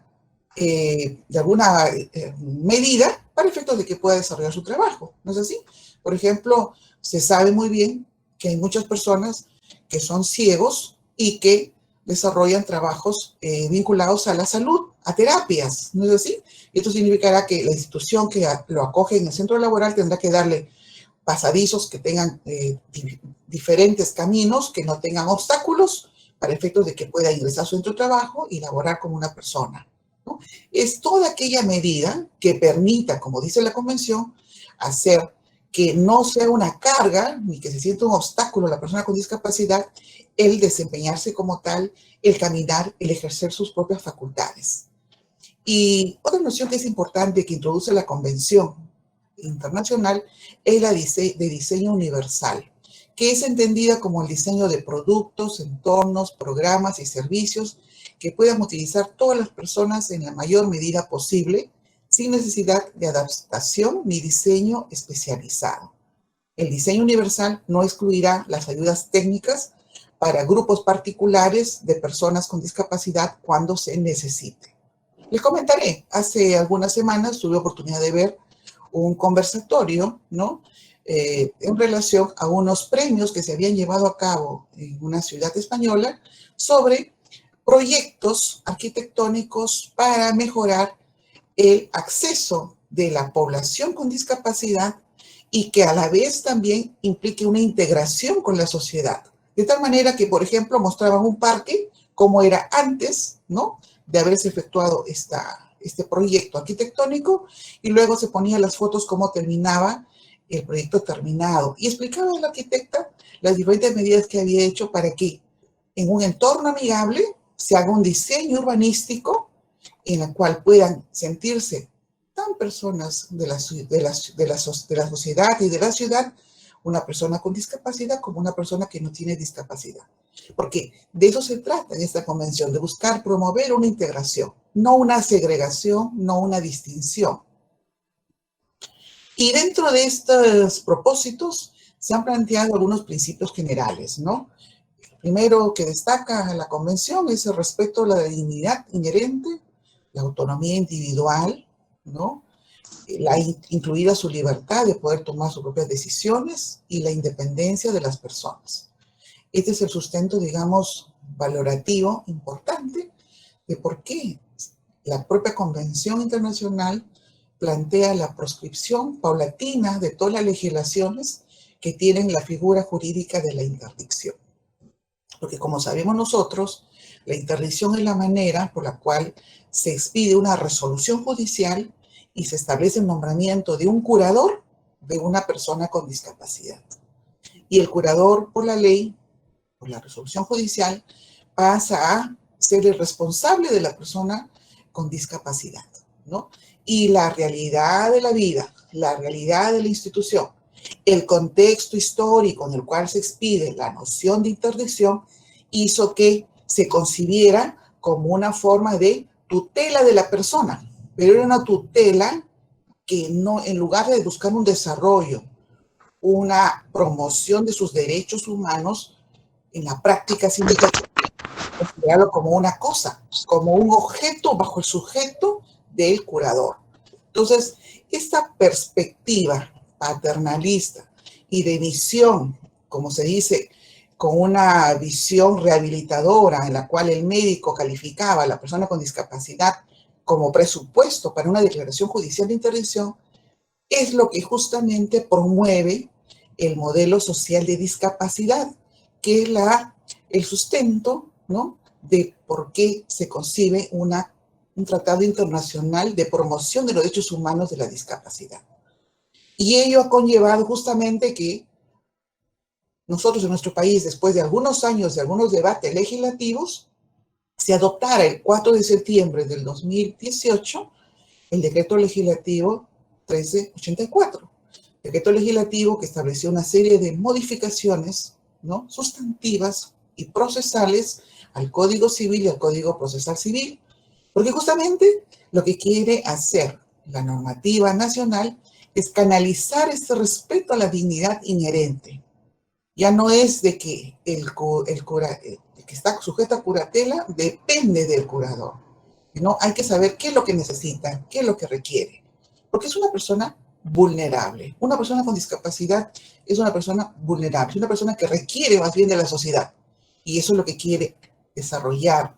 medida para efectos de que pueda desarrollar su trabajo, ¿no es así? Por ejemplo, se sabe muy bien que hay muchas personas que son ciegos y que desarrollan trabajos vinculados a la salud, a terapias, ¿no es así? Esto significará que la institución que lo acoge en el centro laboral tendrá que darle pasadizos que tengan diferentes caminos, que no tengan obstáculos, para efectos de que pueda ingresar a su centro de trabajo y laborar como una persona, ¿no? Es toda aquella medida que permita, como dice la Convención, hacer que no sea una carga ni que se sienta un obstáculo a la persona con discapacidad el desempeñarse como tal, el caminar, el ejercer sus propias facultades. Y otra noción que es importante que introduce la Convención Internacional es la de diseño universal, que es entendida como el diseño de productos, entornos, programas y servicios que puedan utilizar todas las personas en la mayor medida posible, sin necesidad de adaptación ni diseño especializado. El diseño universal no excluirá las ayudas técnicas para grupos particulares de personas con discapacidad cuando se necesite. Les comentaré, hace algunas semanas tuve oportunidad de ver un conversatorio, ¿no?, en relación a unos premios que se habían llevado a cabo en una ciudad española sobre proyectos arquitectónicos para mejorar el acceso de la población con discapacidad y que a la vez también implique una integración con la sociedad. De tal manera que, por ejemplo, mostraban un parque como era antes, ¿no?, de haberse efectuado este proyecto arquitectónico, y luego se ponían las fotos cómo terminaba el proyecto terminado. Y explicaba a la arquitecta las diferentes medidas que había hecho para que en un entorno amigable se haga un diseño urbanístico en el cual puedan sentirse tan personas de la sociedad y de la ciudad, una persona con discapacidad como una persona que no tiene discapacidad. Porque de eso se trata en esta convención, de buscar promover una integración, no una segregación, no una distinción. Y dentro de estos propósitos se han planteado algunos principios generales, ¿no? El primero que destaca la Convención es el respeto a la dignidad inherente, la autonomía individual, ¿no? Incluida su libertad de poder tomar sus propias decisiones y la independencia de las personas. Este es el sustento, digamos, valorativo importante de por qué la propia Convención Internacional plantea la proscripción paulatina de todas las legislaciones que tienen la figura jurídica de la interdicción. Porque como sabemos nosotros, la interdicción es la manera por la cual se expide una resolución judicial y se establece el nombramiento de un curador de una persona con discapacidad. Y el curador, por la ley, por la resolución judicial, pasa a ser el responsable de la persona con discapacidad, ¿no? Y la realidad de la vida, la realidad de la institución, el contexto histórico en el cual se expide la noción de interdicción hizo que se concibiera como una forma de tutela de la persona, pero era una tutela que no, en lugar de buscar un desarrollo, una promoción de sus derechos humanos, en la práctica significa considerarlo como una cosa, como un objeto bajo el sujeto del curador. Entonces, esta perspectiva paternalista y de visión, como se dice, con una visión rehabilitadora en la cual el médico calificaba a la persona con discapacidad como presupuesto para una declaración judicial de interdicción, es lo que justamente promueve el modelo social de discapacidad, que es el sustento, ¿no?, de por qué se concibe un tratado internacional de promoción de los derechos humanos de la discapacidad. Y ello ha conllevado justamente que nosotros en nuestro país, después de algunos años de algunos debates legislativos, se adoptara el 4 de septiembre del 2018 el decreto legislativo 1384. Decreto legislativo que estableció una serie de modificaciones, ¿no?, sustantivas y procesales al Código Civil y al Código Procesal Civil, porque justamente lo que quiere hacer la normativa nacional es canalizar este respeto a la dignidad inherente. Ya no es de que el que está sujeto a curatela depende del curador, ¿no? Hay que saber qué es lo que necesita, qué es lo que requiere, porque es una persona vulnerable. Una persona con discapacidad es una persona vulnerable, es una persona que requiere más bien de la sociedad, y eso es lo que quiere desarrollar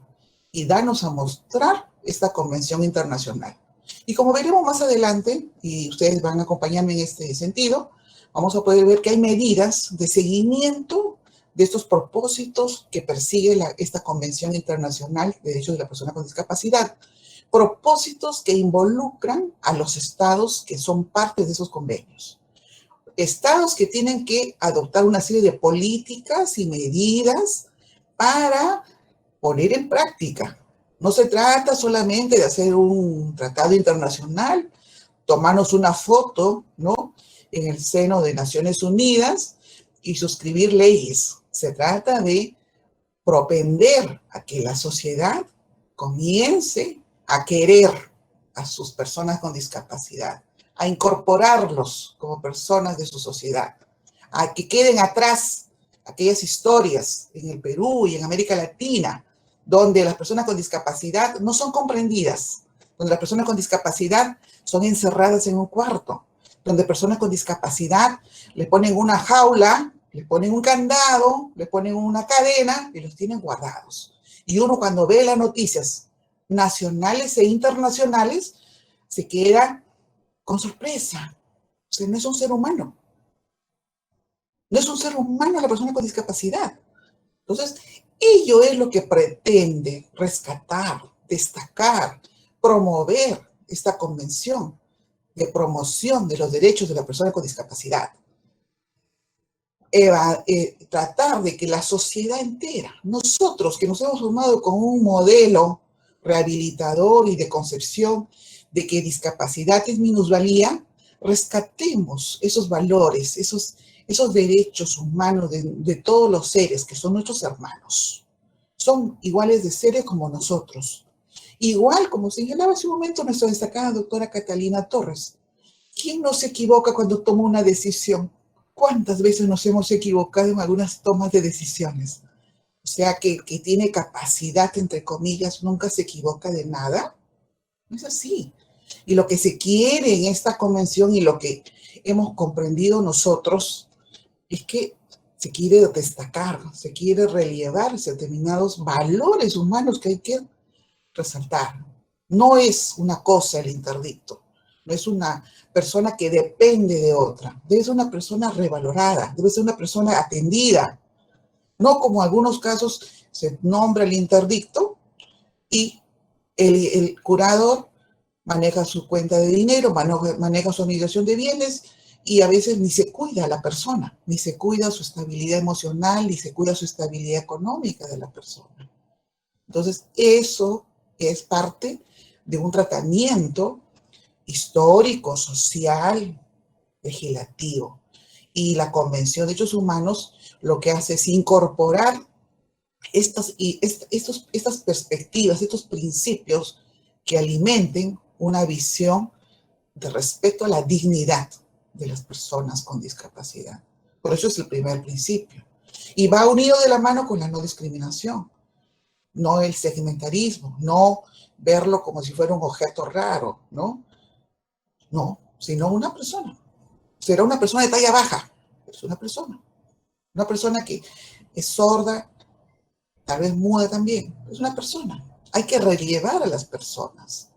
y darnos a mostrar esta convención internacional. Y como veremos más adelante, y ustedes van a acompañarme en este sentido, vamos a poder ver que hay medidas de seguimiento de estos propósitos que persigue esta Convención Internacional de Derechos de la Persona con Discapacidad. Propósitos que involucran a los estados que son parte de esos convenios. Estados que tienen que adoptar una serie de políticas y medidas para poner en práctica. No se trata solamente de hacer un tratado internacional, tomarnos una foto, ¿no?, en el seno de Naciones Unidas y suscribir leyes. Se trata de propender a que la sociedad comience a querer a sus personas con discapacidad, a incorporarlos como personas de su sociedad, a que queden atrás aquellas historias en el Perú y en América Latina, donde las personas con discapacidad no son comprendidas, donde las personas con discapacidad son encerradas en un cuarto, donde personas con discapacidad le ponen una jaula, le ponen un candado, le ponen una cadena y los tienen guardados. Y uno cuando ve las noticias nacionales e internacionales se queda con sorpresa. O sea, no es un ser humano. No es un ser humano la persona con discapacidad. Entonces, ello es lo que pretende rescatar, destacar, promover esta convención de promoción de los derechos de la persona con discapacidad. Tratar de que la sociedad entera, nosotros que nos hemos formado con un modelo rehabilitador y de concepción de que discapacidad es minusvalía, rescatemos esos valores, esos derechos humanos de todos los seres que son nuestros hermanos. Son iguales de seres como nosotros. Igual, como señalaba hace un momento nuestra destacada doctora Catalina Torres, ¿quién no se equivoca cuando toma una decisión? ¿Cuántas veces nos hemos equivocado en algunas tomas de decisiones? O sea, que tiene capacidad, entre comillas, nunca se equivoca de nada. No es así. Y lo que se quiere en esta convención y lo que hemos comprendido nosotros es que se quiere destacar, se quiere relevar determinados valores humanos que hay que resaltar. No es una cosa el interdicto, no es una persona que depende de otra, debe ser una persona revalorada, debe ser una persona atendida, no como en algunos casos se nombra el interdicto y el curador maneja su cuenta de dinero, maneja su obligación de bienes y a veces ni se cuida a la persona, ni se cuida su estabilidad emocional, ni se cuida su estabilidad económica de la persona. Entonces, eso es parte de un tratamiento histórico, social, legislativo. Y la Convención de Derechos Humanos lo que hace es incorporar estas perspectivas, estos principios que alimenten una visión de respeto a la dignidad de las personas con discapacidad. Por eso es el primer principio. Y va unido de la mano con la no discriminación, no el segmentarismo, no verlo como si fuera un objeto raro, ¿no? No, sino una persona. Será una persona de talla baja, pero es una persona que es sorda, tal vez muda también, es una persona. Hay que relevar a las personas,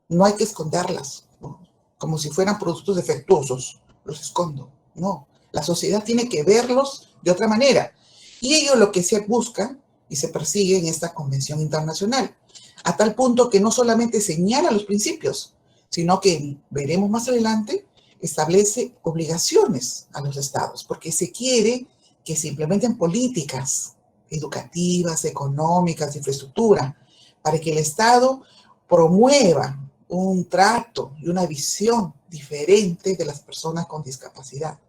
no hay que esconderlas, ¿no? Como si fueran productos defectuosos, los escondo, no. La sociedad tiene que verlos de otra manera. Y ello es lo que se busca y se persigue en esta convención internacional, a tal punto que no solamente señala los principios, sino que, veremos más adelante, establece obligaciones a los estados, porque se quiere que se implementen políticas educativas, económicas, de infraestructura, para que el Estado promueva un trato y una visión diferente de las personas con discapacidad.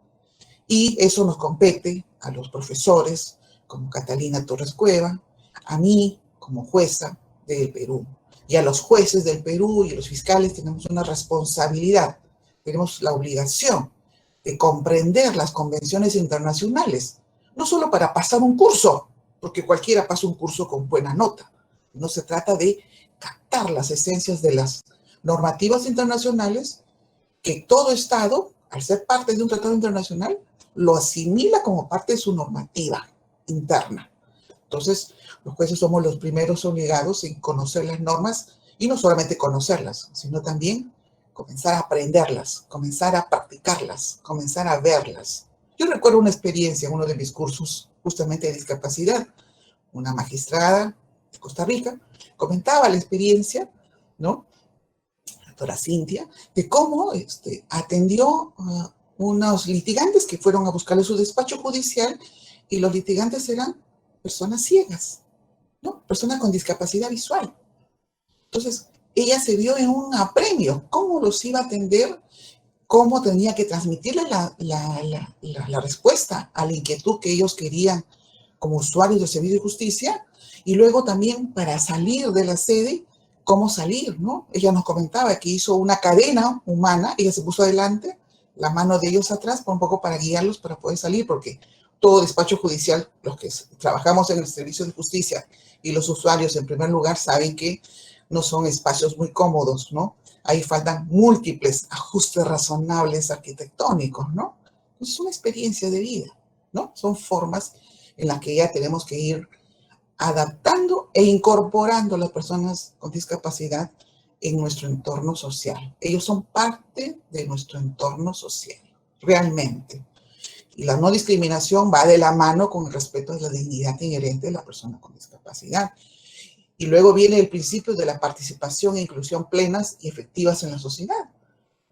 Y eso nos compete a los profesores, como Catalina Torres Cueva, a mí, como jueza del Perú, y a los jueces del Perú y a los fiscales tenemos una responsabilidad, tenemos la obligación de comprender las convenciones internacionales, no solo para pasar un curso, porque cualquiera pasa un curso con buena nota, no se trata de captar las esencias de las normativas internacionales que todo Estado, al ser parte de un tratado internacional, lo asimila como parte de su normativa interna. Entonces, los jueces somos los primeros obligados en conocer las normas y no solamente conocerlas, sino también comenzar a aprenderlas, comenzar a practicarlas, comenzar a verlas. Yo recuerdo una experiencia en uno de mis cursos justamente de discapacidad. Una magistrada de Costa Rica comentaba la experiencia, ¿no? La doctora Cintia, de cómo atendió a unos litigantes que fueron a buscarle su despacho judicial y los litigantes eran personas ciegas, ¿no? Personas con discapacidad visual. Entonces, ella se vio en un apremio. ¿Cómo los iba a atender? ¿Cómo tenía que transmitirle la respuesta a la inquietud que ellos querían como usuarios del servicio de justicia? Y luego también para salir de la sede, ¿cómo salir, no? Ella nos comentaba que hizo una cadena humana, ella se puso adelante, la mano de ellos atrás, un poco para guiarlos para poder salir, porque todo despacho judicial, los que trabajamos en el servicio de justicia y los usuarios en primer lugar saben que no son espacios muy cómodos, ¿no? Ahí faltan múltiples ajustes razonables arquitectónicos, ¿no? Es una experiencia de vida, ¿no? Son formas en las que ya tenemos que ir adaptando e incorporando a las personas con discapacidad en nuestro entorno social. Ellos son parte de nuestro entorno social, realmente. Y la no discriminación va de la mano con el respeto a la dignidad inherente de la persona con discapacidad. Y luego viene el principio de la participación e inclusión plenas y efectivas en la sociedad,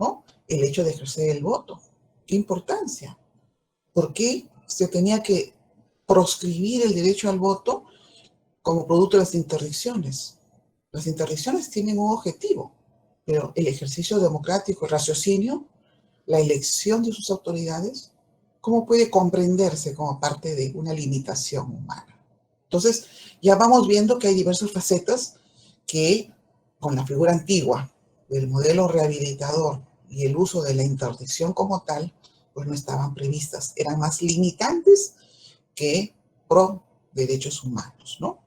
¿no? El hecho de ejercer el voto. ¿Qué importancia? ¿Por qué se tenía que proscribir el derecho al voto como producto de las interdicciones? Las interdicciones tienen un objetivo, pero el ejercicio democrático, el raciocinio, la elección de sus autoridades, ¿cómo puede comprenderse como parte de una limitación humana? Entonces, ya vamos viendo que hay diversas facetas que, con la figura antigua del modelo rehabilitador y el uso de la interdicción como tal, pues no estaban previstas, eran más limitantes que pro derechos humanos, ¿no?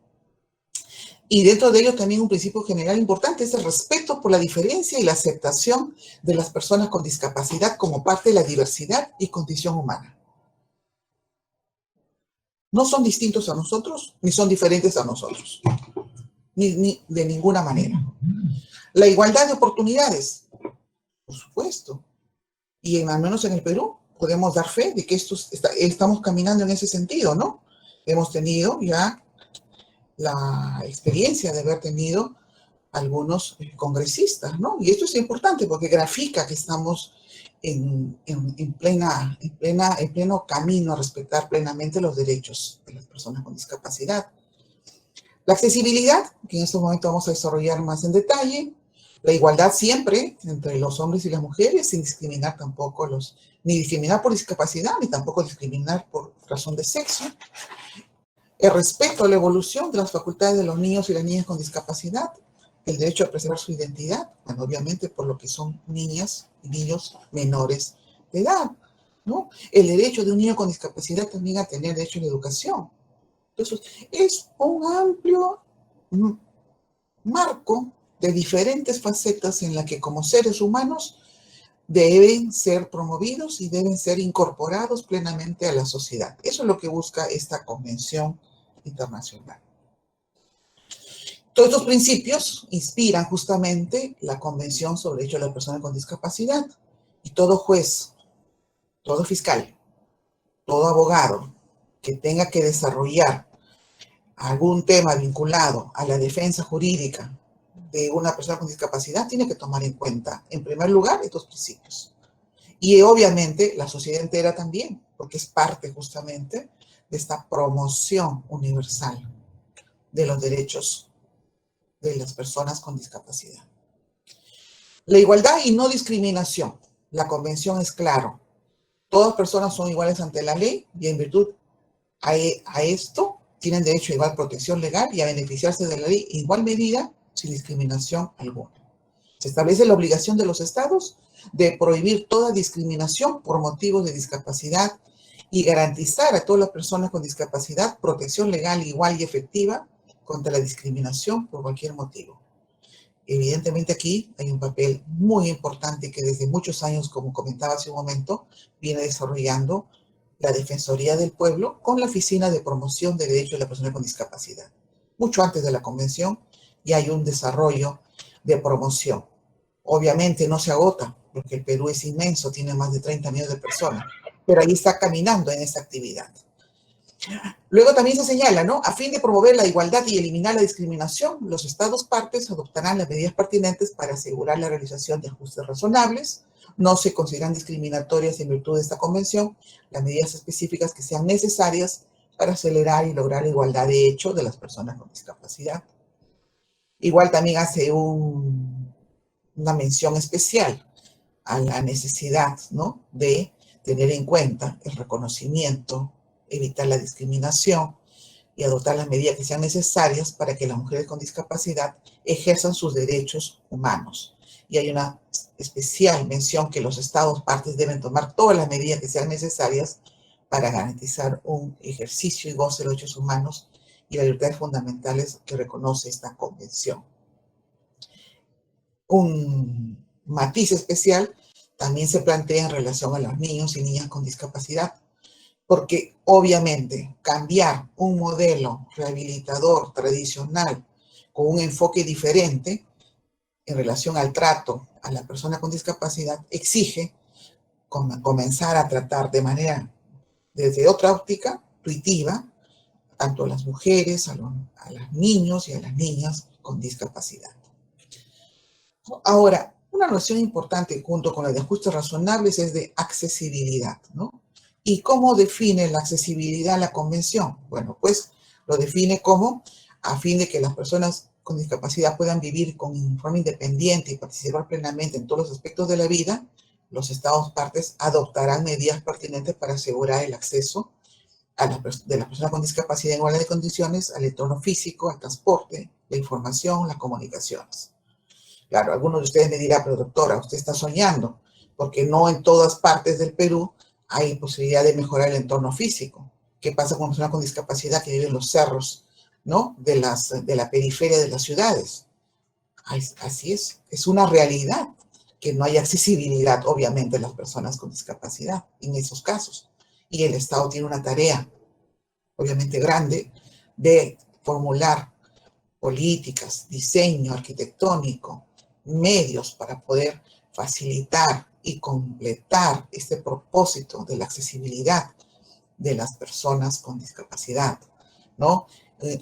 Y dentro de ello también un principio general importante es el respeto por la diferencia y la aceptación de las personas con discapacidad como parte de la diversidad y condición humana. No son distintos a nosotros, ni son diferentes a nosotros, ni de ninguna manera. La igualdad de oportunidades, por supuesto, y al menos en el Perú podemos dar fe de que estamos caminando en ese sentido, ¿no? Hemos tenido ya la experiencia de haber tenido algunos congresistas, ¿no? Y esto es importante porque grafica que estamos en pleno camino a respetar plenamente los derechos de las personas con discapacidad. La accesibilidad, que en este momento vamos a desarrollar más en detalle. La igualdad siempre entre los hombres y las mujeres, sin discriminar tampoco ni discriminar por discapacidad, ni tampoco discriminar por razón de sexo. El respeto a la evolución de las facultades de los niños y las niñas con discapacidad, el derecho a preservar su identidad, bueno, obviamente por lo que son niñas y niños menores de edad, ¿no? El derecho de un niño con discapacidad también a tener derecho a la educación. Entonces, es un amplio marco de diferentes facetas en la que como seres humanos deben ser promovidos y deben ser incorporados plenamente a la sociedad. Eso es lo que busca esta convención internacional. Todos estos principios inspiran justamente la Convención sobre Derechos de las Personas con Discapacidad. Y todo juez, todo fiscal, todo abogado que tenga que desarrollar algún tema vinculado a la defensa jurídica de una persona con discapacidad tiene que tomar en cuenta, en primer lugar, estos principios. Y obviamente la sociedad entera también, porque es parte justamente de esta promoción universal de los derechos de las personas con discapacidad. La igualdad y no discriminación. La convención es claro. Todas personas son iguales ante la ley y en virtud a esto tienen derecho a igual protección legal y a beneficiarse de la ley en igual medida sin discriminación alguna. Se establece la obligación de los estados de prohibir toda discriminación por motivos de discapacidad y garantizar a todas las personas con discapacidad protección legal igual y efectiva contra la discriminación por cualquier motivo. Evidentemente aquí hay un papel muy importante que desde muchos años, como comentaba hace un momento, viene desarrollando la Defensoría del Pueblo con la Oficina de Promoción de Derechos de la Persona con Discapacidad. Mucho antes de la convención ya hay un desarrollo de promoción. Obviamente no se agota, porque el Perú es inmenso, tiene más de 30 millones de personas, pero ahí está caminando en esta actividad. Luego también se señala, ¿no? A fin de promover la igualdad y eliminar la discriminación, los estados partes adoptarán las medidas pertinentes para asegurar la realización de ajustes razonables. No se consideran discriminatorias en virtud de esta convención las medidas específicas que sean necesarias para acelerar y lograr la igualdad de hecho de las personas con discapacidad. Igual también hace una mención especial a la necesidad, ¿no?, de tener en cuenta el reconocimiento, evitar la discriminación y adoptar las medidas que sean necesarias para que las mujeres con discapacidad ejerzan sus derechos humanos. Y hay una especial mención que los estados partes deben tomar todas las medidas que sean necesarias para garantizar un ejercicio y goce de los derechos humanos y las libertades fundamentales que reconoce esta convención. Un matiz especial también se plantea en relación a los niños y niñas con discapacidad, porque obviamente cambiar un modelo rehabilitador tradicional con un enfoque diferente en relación al trato a la persona con discapacidad exige comenzar a tratar de manera, desde otra óptica, intuitiva, tanto a las mujeres, a los niños y a las niñas con discapacidad. Ahora, una noción importante junto con la de ajustes razonables es de accesibilidad, ¿no? ¿Y cómo define la accesibilidad la convención? Bueno, pues lo define como a fin de que las personas con discapacidad puedan vivir con forma independiente y participar plenamente en todos los aspectos de la vida, los estados partes adoptarán medidas pertinentes para asegurar el acceso de las personas con discapacidad en igualdad de condiciones al entorno físico, al transporte, la información, las comunicaciones. Claro, algunos de ustedes me dirán, pero doctora, usted está soñando, porque no en todas partes del Perú hay posibilidad de mejorar el entorno físico. ¿Qué pasa con personas con discapacidad que viven en los cerros, ¿no? De la periferia de las ciudades? Así es una realidad que no hay accesibilidad, obviamente, a las personas con discapacidad en esos casos. Y el Estado tiene una tarea, obviamente grande, de formular políticas, diseño arquitectónico, medios para poder facilitar y completar este propósito de la accesibilidad de las personas con discapacidad, ¿no?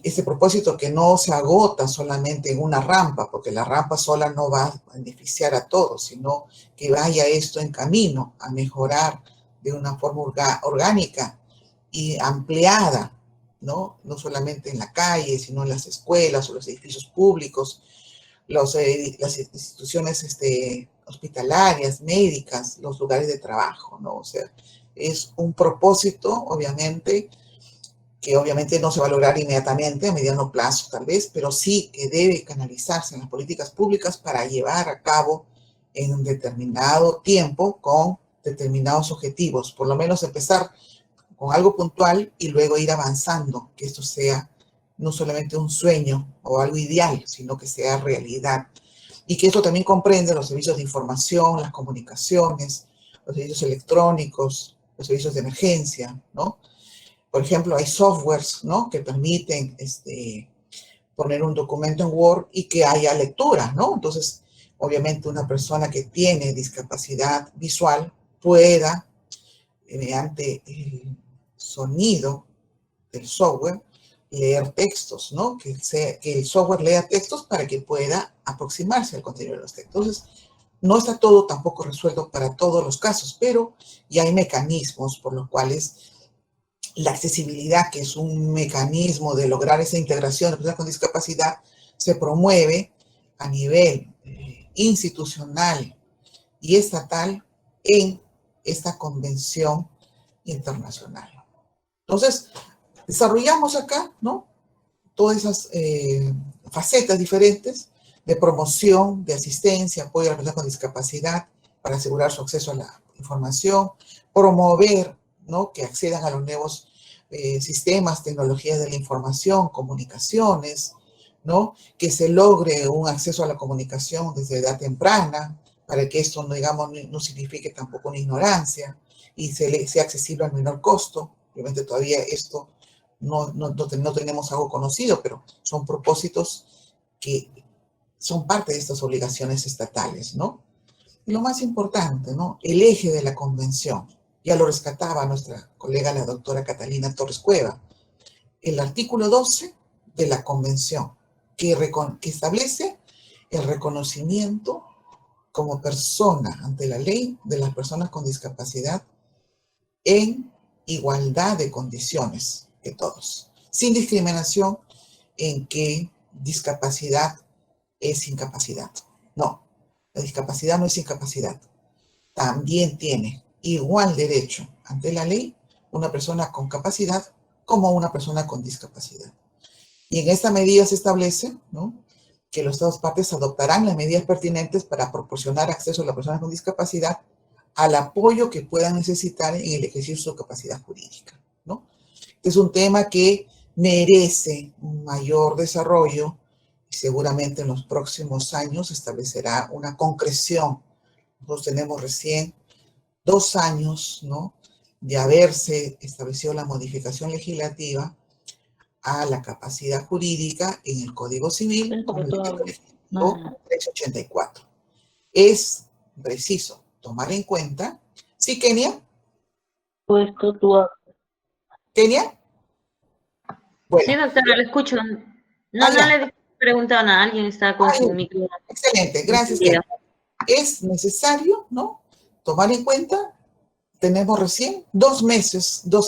Ese propósito que no se agota solamente en una rampa, porque la rampa sola no va a beneficiar a todos, sino que vaya esto en camino a mejorar de una forma orgánica y ampliada, ¿no? No solamente en la calle, sino en las escuelas o los edificios públicos, las instituciones hospitalarias, médicas, los lugares de trabajo, ¿no? O sea, es un propósito, obviamente, que obviamente no se va a lograr inmediatamente, a mediano plazo tal vez, pero sí que debe canalizarse en las políticas públicas para llevar a cabo en un determinado tiempo con determinados objetivos, por lo menos empezar con algo puntual y luego ir avanzando, que esto sea no solamente un sueño o algo ideal, sino que sea realidad. Y que esto también comprende los servicios de información, las comunicaciones, los servicios electrónicos, los servicios de emergencia, ¿no? Por ejemplo, hay softwares, ¿no? Que permiten poner un documento en Word y que haya lectura, ¿no? Entonces, obviamente, una persona que tiene discapacidad visual pueda, mediante el sonido del software, leer textos, ¿no? Que el software lea textos para que pueda aproximarse al contenido de los textos. Entonces, no está todo tampoco resuelto para todos los casos, pero ya hay mecanismos por los cuales la accesibilidad, que es un mecanismo de lograr esa integración de personas con discapacidad, se promueve a nivel institucional y estatal en esta convención internacional. Entonces, desarrollamos acá, ¿no? Todas esas facetas diferentes de promoción, de asistencia, apoyo a las personas con discapacidad para asegurar su acceso a la información, promover, ¿no? Que accedan a los nuevos sistemas, tecnologías de la información, comunicaciones, ¿no? Que se logre un acceso a la comunicación desde edad temprana, para que esto, no, digamos, no signifique tampoco una ignorancia y sea accesible al menor costo. Obviamente todavía esto no tenemos algo conocido, pero son propósitos que son parte de estas obligaciones estatales, ¿no? Y lo más importante, ¿no? El eje de la convención. Ya lo rescataba nuestra colega, la doctora Catalina Torres Cueva. El artículo 12 de la convención, que establece el reconocimiento como persona ante la ley de las personas con discapacidad en igualdad de condiciones que todos, sin discriminación en que discapacidad es incapacidad. No, la discapacidad no es incapacidad. También tiene igual derecho ante la ley una persona con capacidad como una persona con discapacidad. Y en esta medida se establece, ¿no?, que los Estados partes adoptarán las medidas pertinentes para proporcionar acceso a las personas con discapacidad al apoyo que puedan necesitar en el ejercicio de su capacidad jurídica, ¿no? Es un tema que merece un mayor desarrollo y seguramente en los próximos años establecerá una concreción. Nosotros tenemos recién 2 años, ¿no?, de haberse establecido la modificación legislativa a la capacidad jurídica en el Código Civil con el decreto legislativo 384. Es preciso tomar en cuenta. ¿Sí, Kenia? Puesto tu... ¿Kenia? Bueno. Sí, doctora, le escucho. No le preguntaban a alguien, está con su micrófono. Excelente, gracias, Kenia. Es necesario, ¿no?, tomar en cuenta. Tenemos recién 2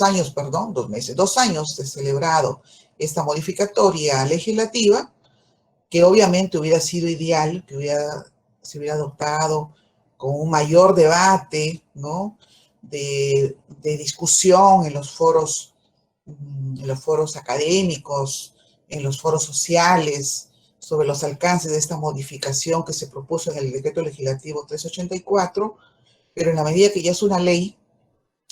años de celebrado esta modificatoria legislativa, que obviamente hubiera sido ideal, que se hubiera adoptado con un mayor debate, ¿no?, de discusión en los foros académicos, en los foros sociales, sobre los alcances de esta modificación que se propuso en el decreto legislativo 384, pero en la medida que ya es una ley,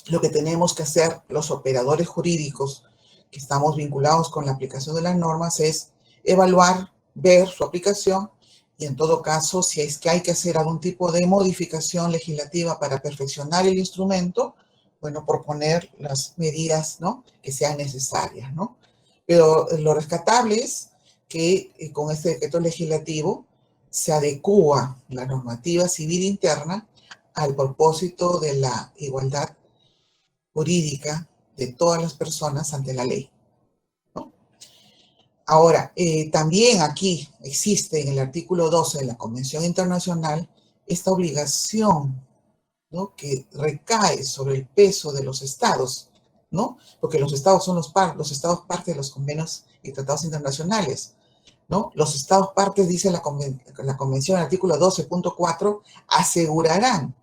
lo que tenemos que hacer los operadores jurídicos que estamos vinculados con la aplicación de las normas es evaluar, ver su aplicación y en todo caso, si es que hay que hacer algún tipo de modificación legislativa para perfeccionar el instrumento, bueno, proponer las medidas, ¿no?, que sean necesarias, ¿no? Pero lo rescatable es que con este decreto legislativo se adecúa la normativa civil interna al propósito de la igualdad jurídica de todas las personas ante la ley, ¿no? Ahora, también aquí existe en el artículo 12 de la Convención Internacional esta obligación, ¿no?, que recae sobre el peso de los estados, ¿no? Porque los estados son los estados parte de los convenios y tratados internacionales, ¿no? Los estados partes, dice la Convención, el artículo 12.4, asegurarán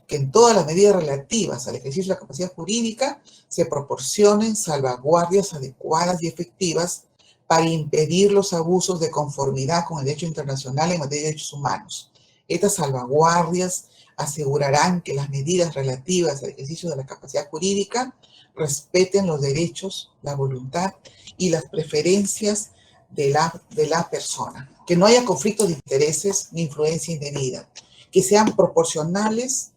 que en todas las medidas relativas al ejercicio de la capacidad jurídica se proporcionen salvaguardias adecuadas y efectivas para impedir los abusos de conformidad con el derecho internacional en materia de derechos humanos. Estas salvaguardias asegurarán que las medidas relativas al ejercicio de la capacidad jurídica respeten los derechos, la voluntad y las preferencias de la persona, que no haya conflictos de intereses ni influencia indebida, que sean proporcionales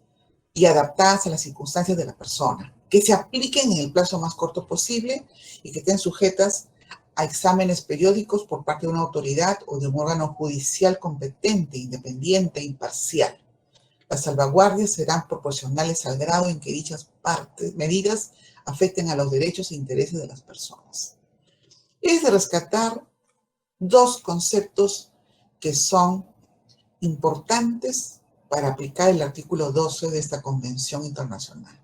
y adaptadas a las circunstancias de la persona, que se apliquen en el plazo más corto posible y que estén sujetas a exámenes periódicos por parte de una autoridad o de un órgano judicial competente, independiente e imparcial. Las salvaguardias serán proporcionales al grado en que dichas medidas afecten a los derechos e intereses de las personas. Es de rescatar dos conceptos que son importantes para aplicar el artículo 12 de esta Convención Internacional.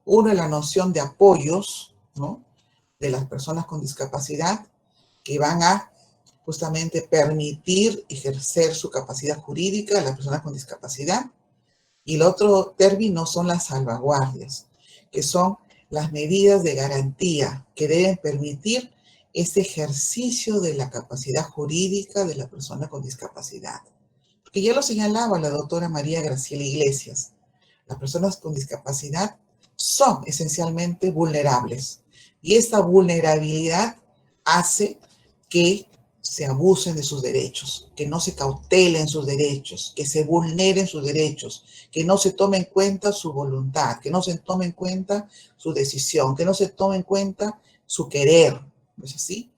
Uno es la noción de apoyos, ¿no?, de las personas con discapacidad que van a justamente permitir ejercer su capacidad jurídica a las personas con discapacidad. Y el otro término son las salvaguardias, que son las medidas de garantía que deben permitir ese ejercicio de la capacidad jurídica de la persona con discapacidad. Porque ya lo señalaba la doctora María Graciela Iglesias, las personas con discapacidad son esencialmente vulnerables y esta vulnerabilidad hace que se abusen de sus derechos, que no se cautelen sus derechos, que se vulneren sus derechos, que no se tome en cuenta su voluntad, que no se tome en cuenta su decisión, que no se tome en cuenta su querer. ¿No es así?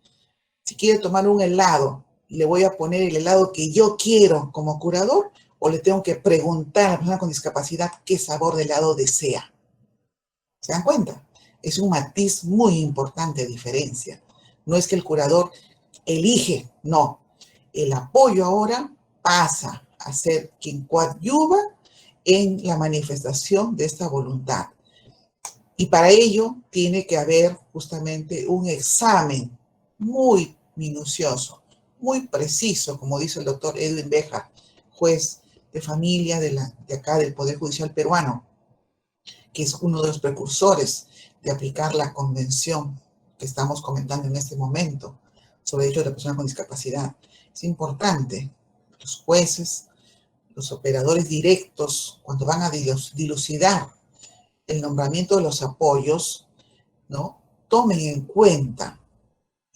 Si quiere tomar un helado, ¿le voy a poner el helado que yo quiero como curador o le tengo que preguntar a la persona con discapacidad qué sabor de helado desea? ¿Se dan cuenta? Es un matiz muy importante de diferencia. No es que el curador elige, no. El apoyo ahora pasa a ser quien coadyuva en la manifestación de esta voluntad. Y para ello tiene que haber justamente un examen muy minucioso, muy preciso, como dice el doctor Edwin Béjar, juez de familia de acá del Poder Judicial peruano, que es uno de los precursores de aplicar la convención que estamos comentando en este momento sobre derechos de la persona con discapacidad. Es importante, los jueces, los operadores directos, cuando van a dilucidar el nombramiento de los apoyos, ¿no?, tomen en cuenta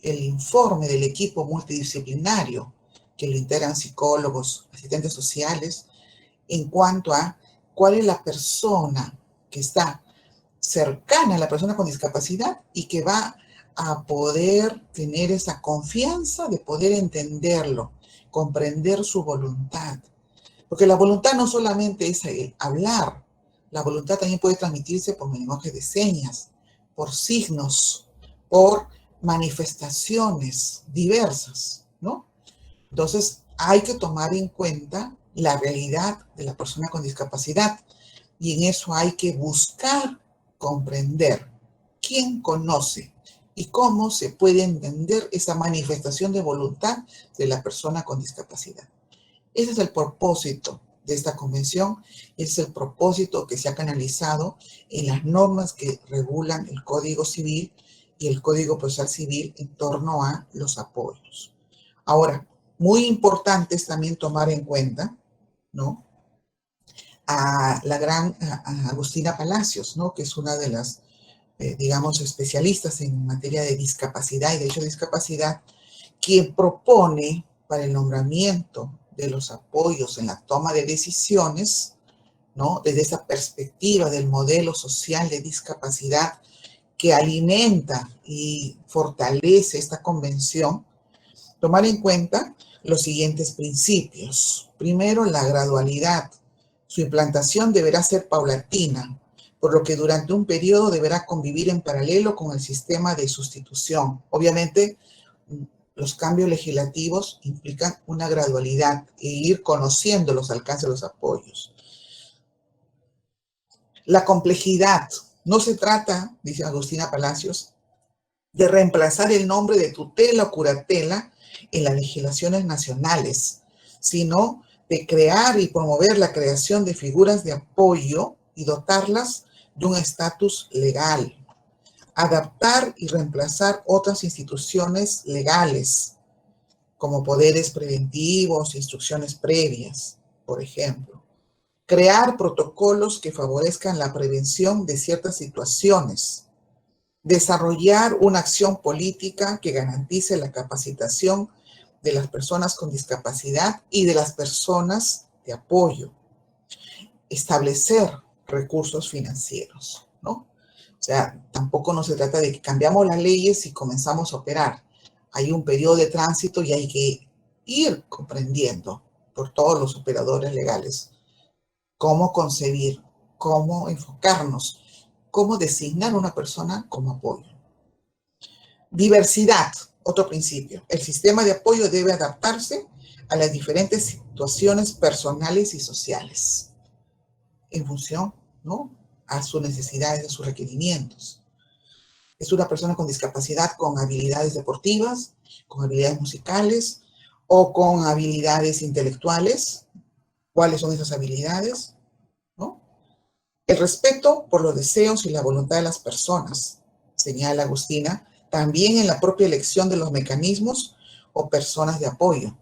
el informe del equipo multidisciplinario que lo integran psicólogos, asistentes sociales, en cuanto a cuál es la persona que está cercana a la persona con discapacidad y que va a poder tener esa confianza de poder entenderlo, comprender su voluntad. Porque la voluntad no solamente es el hablar, la voluntad también puede transmitirse por lenguaje de señas, por signos, por manifestaciones diversas, ¿no? Entonces, hay que tomar en cuenta la realidad de la persona con discapacidad y en eso hay que buscar comprender quién conoce y cómo se puede entender esa manifestación de voluntad de la persona con discapacidad. Ese es el propósito de esta convención, es el propósito que se ha canalizado en las normas que regulan el Código Civil y el Código Procesal Civil en torno a los apoyos. Ahora, muy importante es también tomar en cuenta, ¿no?, a la gran a Agustina Palacios, ¿no? Que es una de las, digamos, especialistas en materia de discapacidad y derecho de discapacidad, quien propone para el nombramiento de los apoyos en la toma de decisiones, ¿no? Desde esa perspectiva del modelo social de discapacidad que alimenta y fortalece esta convención, tomar en cuenta los siguientes principios. Primero, la gradualidad. Su implantación deberá ser paulatina, por lo que durante un periodo deberá convivir en paralelo con el sistema de sustitución. Obviamente, los cambios legislativos implican una gradualidad e ir conociendo los alcances de los apoyos. La complejidad. No se trata, dice Agustina Palacios, de reemplazar el nombre de tutela o curatela en las legislaciones nacionales, sino de crear y promover la creación de figuras de apoyo y dotarlas de un estatus legal. Adaptar y reemplazar otras instituciones legales, como poderes preventivos, instrucciones previas, por ejemplo. Crear protocolos que favorezcan la prevención de ciertas situaciones. Desarrollar una acción política que garantice la capacitación de las personas con discapacidad y de las personas de apoyo. Establecer recursos financieros, ¿no? O sea, tampoco no se trata de que cambiamos las leyes y comenzamos a operar. Hay un periodo de tránsito y hay que ir comprendiendo por todos los operadores legales cómo concebir, cómo enfocarnos, cómo designar a una persona como apoyo. Diversidad, otro principio. El sistema de apoyo debe adaptarse a las diferentes situaciones personales y sociales en función, ¿no?, a sus necesidades, a sus requerimientos. Es una persona con discapacidad con habilidades deportivas, con habilidades musicales o con habilidades intelectuales. ¿Cuáles son esas habilidades? ¿No? El respeto por los deseos y la voluntad de las personas, señala Agustina, también en la propia elección de los mecanismos o personas de apoyo.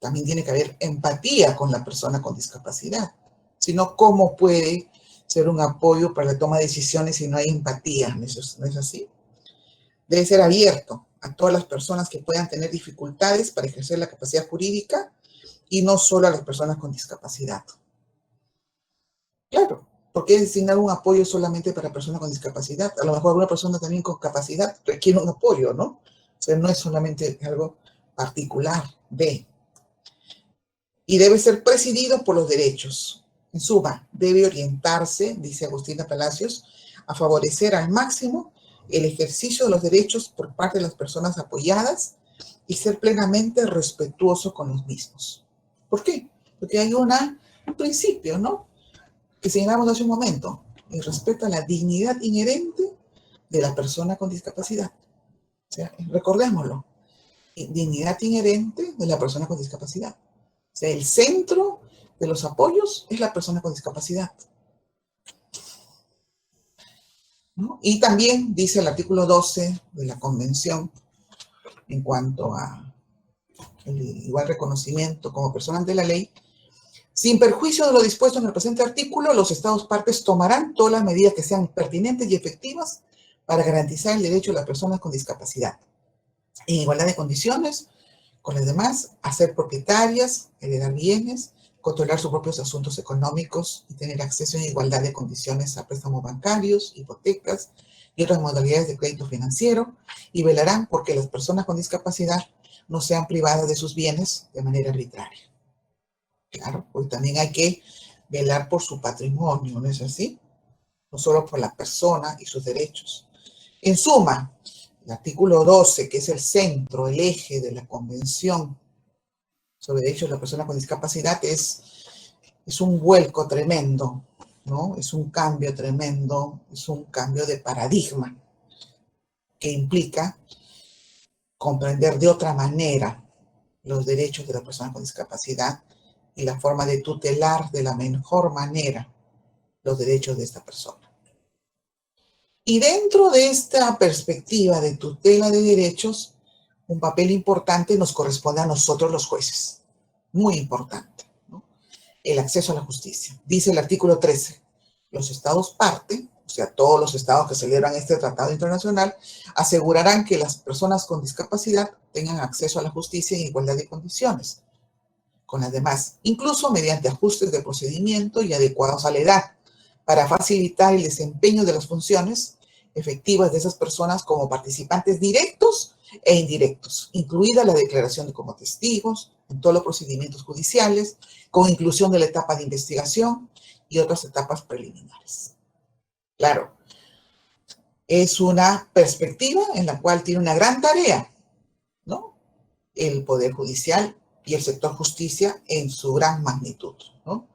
También tiene que haber empatía con la persona con discapacidad. Si no, ¿cómo puede ser un apoyo para la toma de decisiones si no hay empatía? ¿No es así? Debe ser abierto a todas las personas que puedan tener dificultades para ejercer la capacidad jurídica y no solo a las personas con discapacidad. Claro, ¿por qué designar un apoyo solamente para personas con discapacidad? A lo mejor una persona también con capacidad requiere un apoyo, ¿no? O sea, no es solamente algo particular de. Y debe ser presidido por los derechos. En suma, debe orientarse, dice Agustina Palacios, a favorecer al máximo el ejercicio de los derechos por parte de las personas apoyadas y ser plenamente respetuoso con los mismos. ¿Por qué? Porque hay un principio, ¿no?, que señalamos hace un momento, el respeto a la dignidad inherente de la persona con discapacidad. O sea, recordémoslo, dignidad inherente de la persona con discapacidad. O sea, el centro de los apoyos es la persona con discapacidad, ¿no? Y también dice el artículo 12 de la Convención, en cuanto a el igual reconocimiento como persona ante la ley, sin perjuicio de lo dispuesto en el presente artículo, los Estados partes tomarán todas las medidas que sean pertinentes y efectivas para garantizar el derecho de las personas con discapacidad, en igualdad de condiciones con las demás, a ser propietarias, heredar bienes, controlar sus propios asuntos económicos y tener acceso en igualdad de condiciones a préstamos bancarios, hipotecas y otras modalidades de crédito financiero, y velarán porque las personas con discapacidad no sean privadas de sus bienes de manera arbitraria. Claro, pues también hay que velar por su patrimonio, ¿no es así? No solo por la persona y sus derechos. En suma, el artículo 12, que es el centro, el eje de la Convención sobre Derechos de la Persona con Discapacidad, es un vuelco tremendo, ¿no? Es un cambio tremendo, es un cambio de paradigma que implica comprender de otra manera los derechos de la persona con discapacidad y la forma de tutelar de la mejor manera los derechos de esta persona. Y dentro de esta perspectiva de tutela de derechos, un papel importante nos corresponde a nosotros los jueces, muy importante, ¿no? el acceso a la justicia. Dice el artículo 13, los estados parte, o sea, todos los estados que celebran este tratado internacional, asegurarán que las personas con discapacidad tengan acceso a la justicia en igualdad de condiciones con las demás, incluso mediante ajustes de procedimiento y adecuados a la edad, para facilitar el desempeño de las funciones efectivas de esas personas como participantes directos e indirectos, incluida la declaración de como testigos en todos los procedimientos judiciales, con inclusión de la etapa de investigación y otras etapas preliminares. Claro, es una perspectiva en la cual tiene una gran tarea, ¿no? El Poder Judicial y el sector justicia en su gran magnitud, ¿no?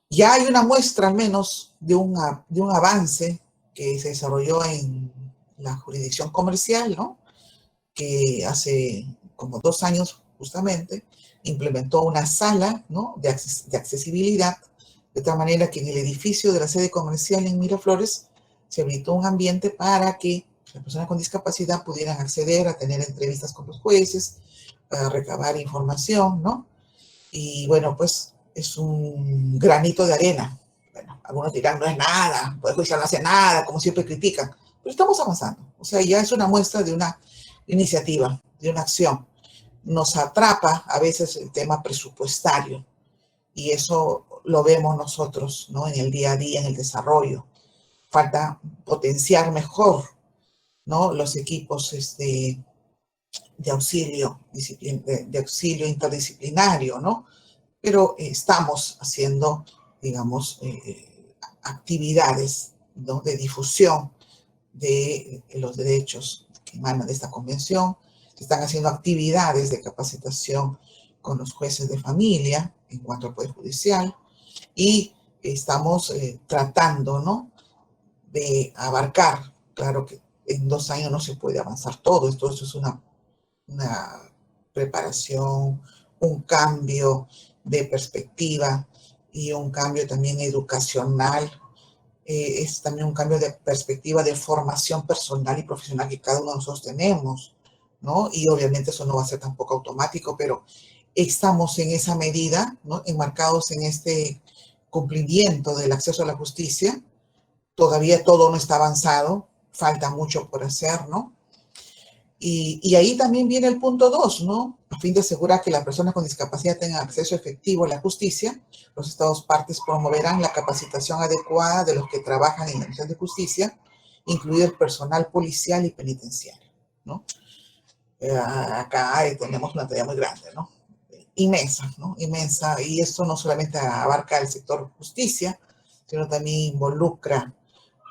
Ya hay una muestra al menos de un avance que se desarrolló en la jurisdicción comercial, ¿no? Que hace como 2 años justamente implementó una sala, ¿no? de accesibilidad, de tal manera que en el edificio de la sede comercial en Miraflores se habilitó un ambiente para que las personas con discapacidad pudieran acceder a tener entrevistas con los jueces, a recabar información, ¿no? Y bueno, pues es un granito de arena. Bueno, algunos dirán, no es nada, el Poder Judicial no hace nada, como siempre critican, pero estamos avanzando. O sea, ya es una muestra de una iniciativa, de una acción. Nos atrapa a veces el tema presupuestario y eso lo vemos nosotros, ¿no? En el día a día, en el desarrollo. Falta potenciar mejor, ¿no? Los equipos de auxilio interdisciplinario, ¿no? Pero estamos haciendo, digamos, actividades, ¿no? De difusión de los derechos que emanan de esta convención. Se están haciendo actividades de capacitación con los jueces de familia en cuanto al Poder Judicial y estamos tratando, ¿no? De abarcar, claro que en 2 años no se puede avanzar todo, esto es una preparación, un cambio de perspectiva y un cambio también educacional, es también un cambio de perspectiva de formación personal y profesional que cada uno de nosotros tenemos, ¿no? Y obviamente eso no va a ser tampoco automático, pero estamos en esa medida, ¿no? Enmarcados en este cumplimiento del acceso a la justicia. Todavía todo no está avanzado, falta mucho por hacer, ¿no? Y ahí también viene el punto 2, ¿no? A fin de asegurar que las personas con discapacidad tengan acceso efectivo a la justicia, los estados partes promoverán la capacitación adecuada de los que trabajan en la Administración de Justicia, incluido el personal policial y penitenciario, ¿no? Acá tenemos una tarea muy grande, ¿no? Inmensa, ¿no? Inmensa, y esto no solamente abarca el sector justicia, sino también involucra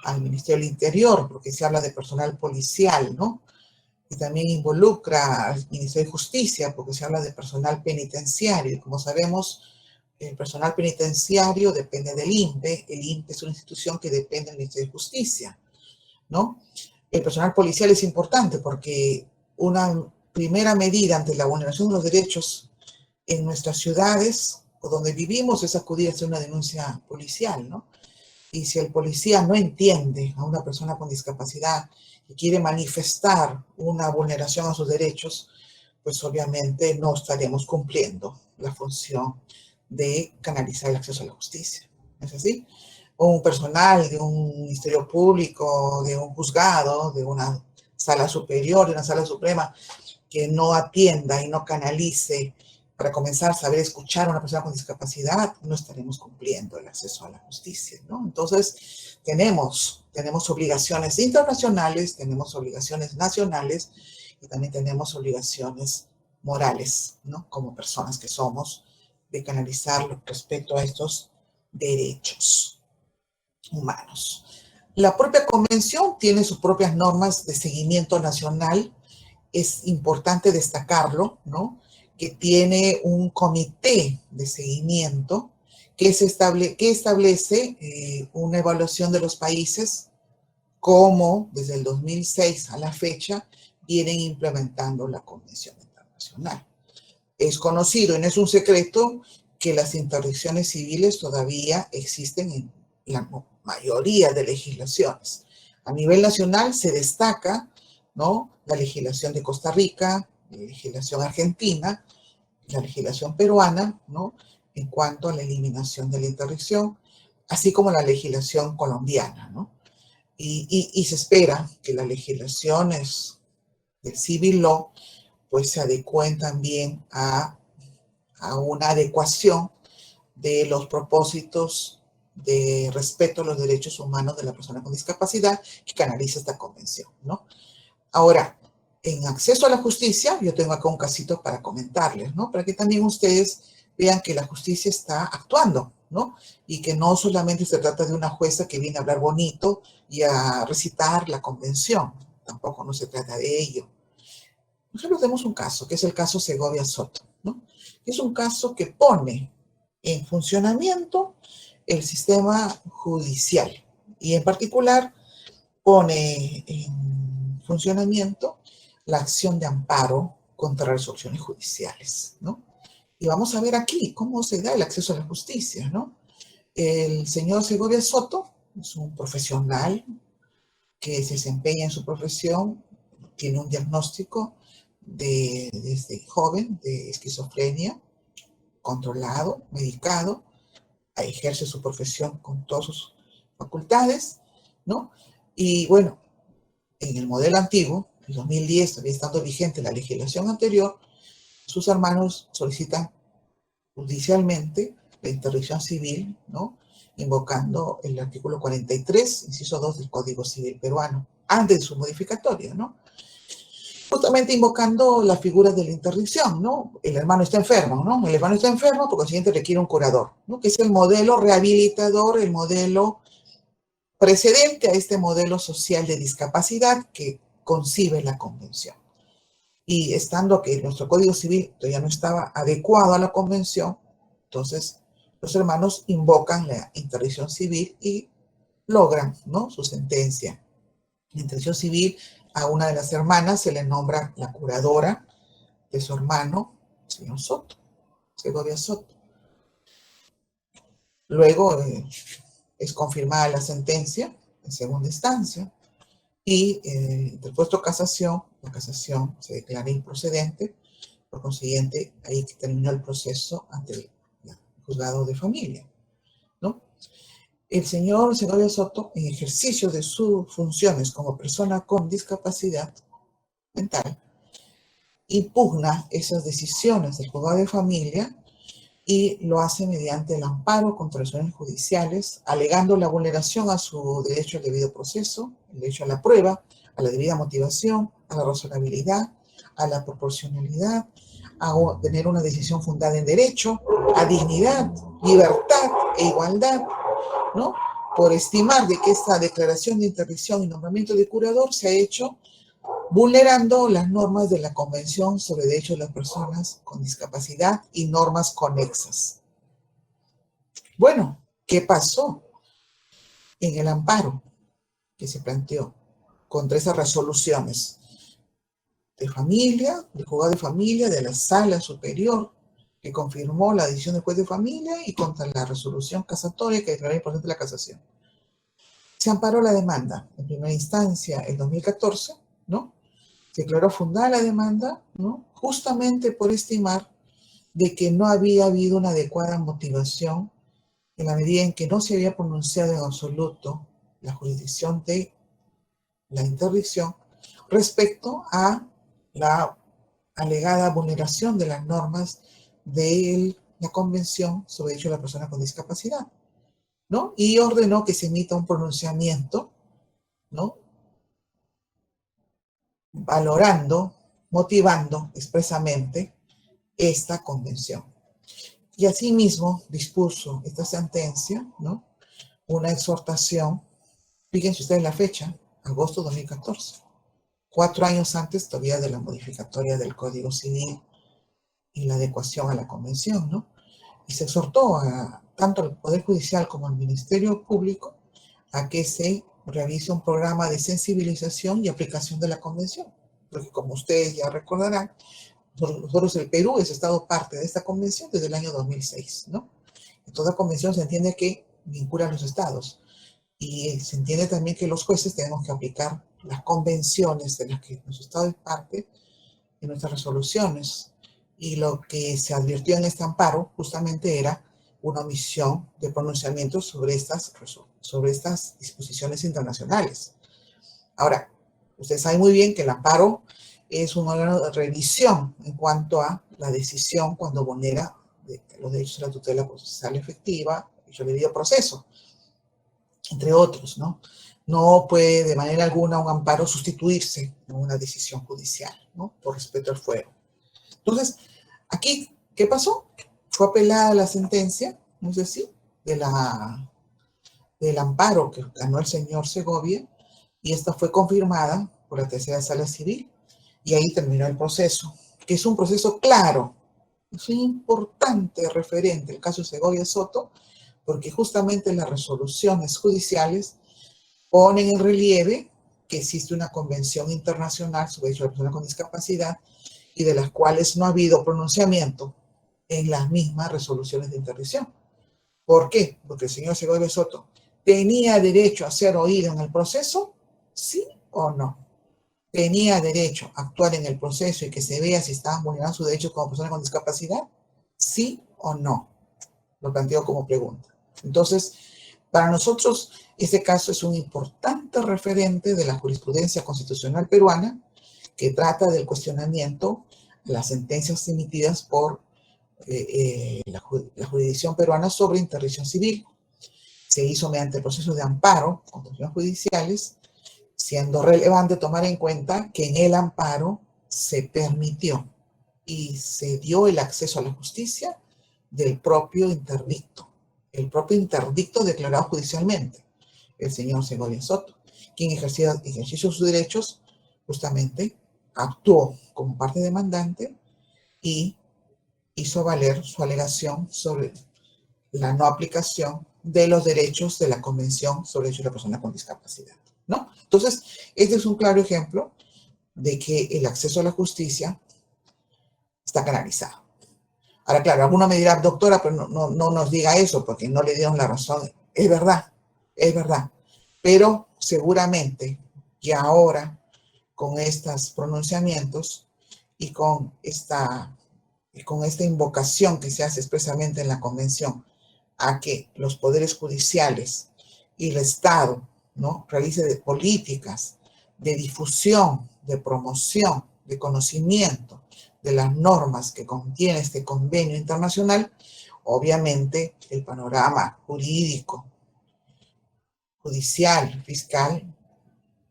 al Ministerio del Interior, porque se habla de personal policial, ¿no? Y también involucra al Ministerio de Justicia, porque se habla de personal penitenciario. Y como sabemos, el personal penitenciario depende del INPE. El INPE es una institución que depende del Ministerio de Justicia, ¿no? El personal policial es importante porque una primera medida ante la vulneración de los derechos en nuestras ciudades o donde vivimos es acudir a hacer una denuncia policial, ¿no? Y si el policía no entiende a una persona con discapacidad y quiere manifestar una vulneración a sus derechos, pues obviamente no estaremos cumpliendo la función de canalizar el acceso a la justicia. ¿Es así? Un personal de un ministerio público, de un juzgado, de una sala superior, de una sala suprema, que no atienda y no canalice para comenzar a saber escuchar a una persona con discapacidad, no estaremos cumpliendo el acceso a la justicia, ¿no? Entonces, tenemos obligaciones internacionales, tenemos obligaciones nacionales y también tenemos obligaciones morales, ¿no? Como personas que somos, de canalizar respecto a estos derechos humanos. La propia convención tiene sus propias normas de seguimiento nacional. Es importante destacarlo, ¿no? Que tiene un comité de seguimiento que establece una evaluación de los países, como desde el 2006 a la fecha vienen implementando la Convención Internacional. Es conocido y no es un secreto que las interdicciones civiles todavía existen en la mayoría de legislaciones. A nivel nacional se destaca, ¿no? La legislación de Costa Rica, la legislación argentina, la legislación peruana, ¿no? en cuanto a la eliminación de la interdicción, así como la legislación colombiana, ¿no? Y se espera que las legislaciones del civil law pues se adecúen también a una adecuación de los propósitos de respeto a los derechos humanos de la persona con discapacidad que canaliza esta convención, ¿no? Ahora, en acceso a la justicia, yo tengo acá un casito para comentarles, ¿no? Para que también ustedes vean que la justicia está actuando, ¿no? Y que no solamente se trata de una jueza que viene a hablar bonito y a recitar la convención, tampoco no se trata de ello. Nosotros tenemos un caso, que es el caso Segovia Soto, ¿no? Es un caso que pone en funcionamiento el sistema judicial y en particular pone en funcionamiento la acción de amparo contra resoluciones judiciales, ¿no? Y vamos a ver aquí cómo se da el acceso a la justicia, ¿no? El señor Segovia Soto es un profesional que se desempeña en su profesión, tiene un diagnóstico desde joven de esquizofrenia, controlado, medicado, ejerce su profesión con todas sus facultades, ¿no? Y bueno, en el modelo antiguo, en 2010, todavía estando vigente la legislación anterior, sus hermanos solicitan judicialmente la interdicción civil, ¿no? Invocando el artículo 43, inciso 2 del Código Civil peruano, antes de su modificatoria, ¿no? Justamente invocando la figura de la interdicción, ¿no? El hermano está enfermo, ¿no? El hermano está enfermo, por consiguiente requiere un curador, ¿no? Que es el modelo rehabilitador, el modelo precedente a este modelo social de discapacidad que concibe la convención. Y estando que nuestro Código Civil todavía no estaba adecuado a la convención, entonces los hermanos invocan la interdicción civil y logran, ¿no?, su sentencia. La interdicción civil, a una de las hermanas se le nombra la curadora de su hermano, el señor Soto, Segovia Soto. Luego es confirmada la sentencia en segunda instancia y interpuesto casación, la casación se declara improcedente, por consiguiente ahí terminó el proceso ante el juzgado de familia, ¿no? El señor Segovia Soto, en ejercicio de sus funciones como persona con discapacidad mental, impugna esas decisiones del juzgado de familia y lo hace mediante el amparo contra resoluciones judiciales, alegando la vulneración a su derecho al debido proceso, el derecho a la prueba, a la debida motivación, a la razonabilidad, a la proporcionalidad, a tener una decisión fundada en derecho, a dignidad, libertad e igualdad, ¿no? Por estimar de que esta declaración de interdicción y nombramiento de curador se ha hecho vulnerando las normas de la Convención sobre Derechos de las Personas con Discapacidad y normas conexas. Bueno, ¿qué pasó en el amparo que se planteó contra esas resoluciones de familia, del juzgado de familia, de la sala superior, que confirmó la decisión del juez de familia y contra la resolución casatoria que declaró importante la casación? Se amparó la demanda en primera instancia en 2014, ¿no? Se declaró fundada la demanda, ¿no?, justamente por estimar de que no había habido una adecuada motivación en la medida en que no se había pronunciado en absoluto la jurisdicción de la interdicción respecto a la alegada vulneración de las normas de la Convención sobre Derechos de la Persona con Discapacidad, ¿no? Y ordenó que se emita un pronunciamiento, ¿no?, valorando, motivando expresamente esta convención. Y asimismo dispuso esta sentencia, ¿no?, una exhortación, fíjense ustedes la fecha, agosto de 2014, 4 años antes todavía de la modificatoria del Código Civil y la adecuación a la convención, ¿no? Y se exhortó tanto al Poder Judicial como al Ministerio Público a que se realice un programa de sensibilización y aplicación de la convención. Porque como ustedes ya recordarán, nosotros el Perú es estado parte de esta convención desde el año 2006, ¿no? En toda convención se entiende que vincula a los estados y se entiende también que los jueces tenemos que aplicar las convenciones de las que nuestro estado es parte en nuestras resoluciones. Y lo que se advirtió en este amparo justamente era una omisión de pronunciamiento sobre estas disposiciones internacionales. Ahora, usted sabe muy bien que el amparo es un órgano de revisión en cuanto a la decisión cuando vulnera los derechos de la tutela procesal efectiva y su debido proceso, entre otros, ¿no? No puede de manera alguna un amparo sustituirse en una decisión judicial, ¿no? Por respeto al fuero. Entonces, aquí, ¿qué pasó? Fue apelada la sentencia, no sé si, del amparo que ganó el señor Segovia, y esta fue confirmada por la tercera sala civil, y ahí terminó el proceso, que es un proceso claro, es un importante referente, el caso Segovia Soto, porque justamente las resoluciones judiciales ponen en relieve que existe una convención internacional sobre derechos de la persona con discapacidad y de las cuales no ha habido pronunciamiento en las mismas resoluciones de interdicción. ¿Por qué? Porque el señor Segovia Soto tenía derecho a ser oído en el proceso, ¿sí o no? ¿Tenía derecho a actuar en el proceso y que se vea si estaban vulnerando sus derechos como persona con discapacidad? ¿Sí o no? Lo planteo como pregunta. Entonces, para nosotros, este caso es un importante referente de la jurisprudencia constitucional peruana que trata del cuestionamiento de las sentencias emitidas por la jurisdicción peruana sobre interdicción civil. Se hizo mediante el proceso de amparo contra acciones judiciales, siendo relevante tomar en cuenta que en el amparo se permitió y se dio el acceso a la justicia del propio interdicto, el propio interdicto declarado judicialmente, el señor Segovia Soto, quien ejerció sus derechos, justamente actuó como parte demandante y hizo valer su alegación sobre la no aplicación de los derechos de la Convención sobre Derechos de la Persona con Discapacidad, ¿no? Entonces, este es un claro ejemplo de que el acceso a la justicia está canalizado. Ahora, claro, alguno me dirá, doctora, pero no nos diga eso porque no le dieron la razón. Es verdad, pero seguramente que ahora, con estos pronunciamientos y con esta invocación que se hace expresamente en la Convención a que los poderes judiciales y el Estado, ¿no?, realice políticas de difusión, de promoción, de conocimiento de las normas que contiene este convenio internacional, obviamente el panorama jurídico, judicial, fiscal,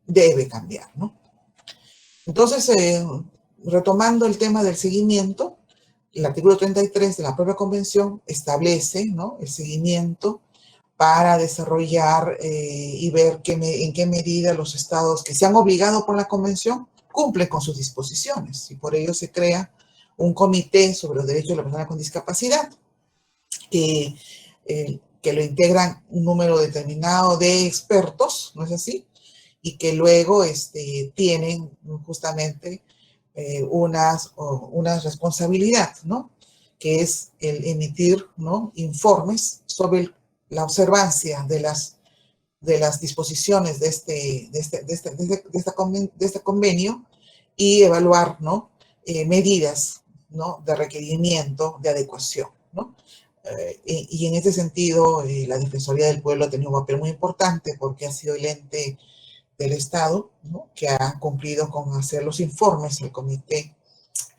debe cambiar, ¿no? Entonces, retomando el tema del seguimiento, el artículo 33 de la propia convención establece, ¿no?, el seguimiento para desarrollar y ver en qué medida los estados que se han obligado por la convención cumplen con sus disposiciones, y por ello se crea un comité sobre los derechos de la persona con discapacidad que lo integran un número determinado de expertos, ¿no es así? Y que luego tienen justamente una responsabilidad, ¿no?, que es el emitir, ¿no?, informes sobre la observancia de las disposiciones de este convenio y evaluar, ¿no?, medidas, ¿no?, de requerimiento, de adecuación, ¿no? Y en ese sentido, la Defensoría del Pueblo ha tenido un papel muy importante porque ha sido el ente del Estado, ¿no?, que ha cumplido con hacer los informes al comité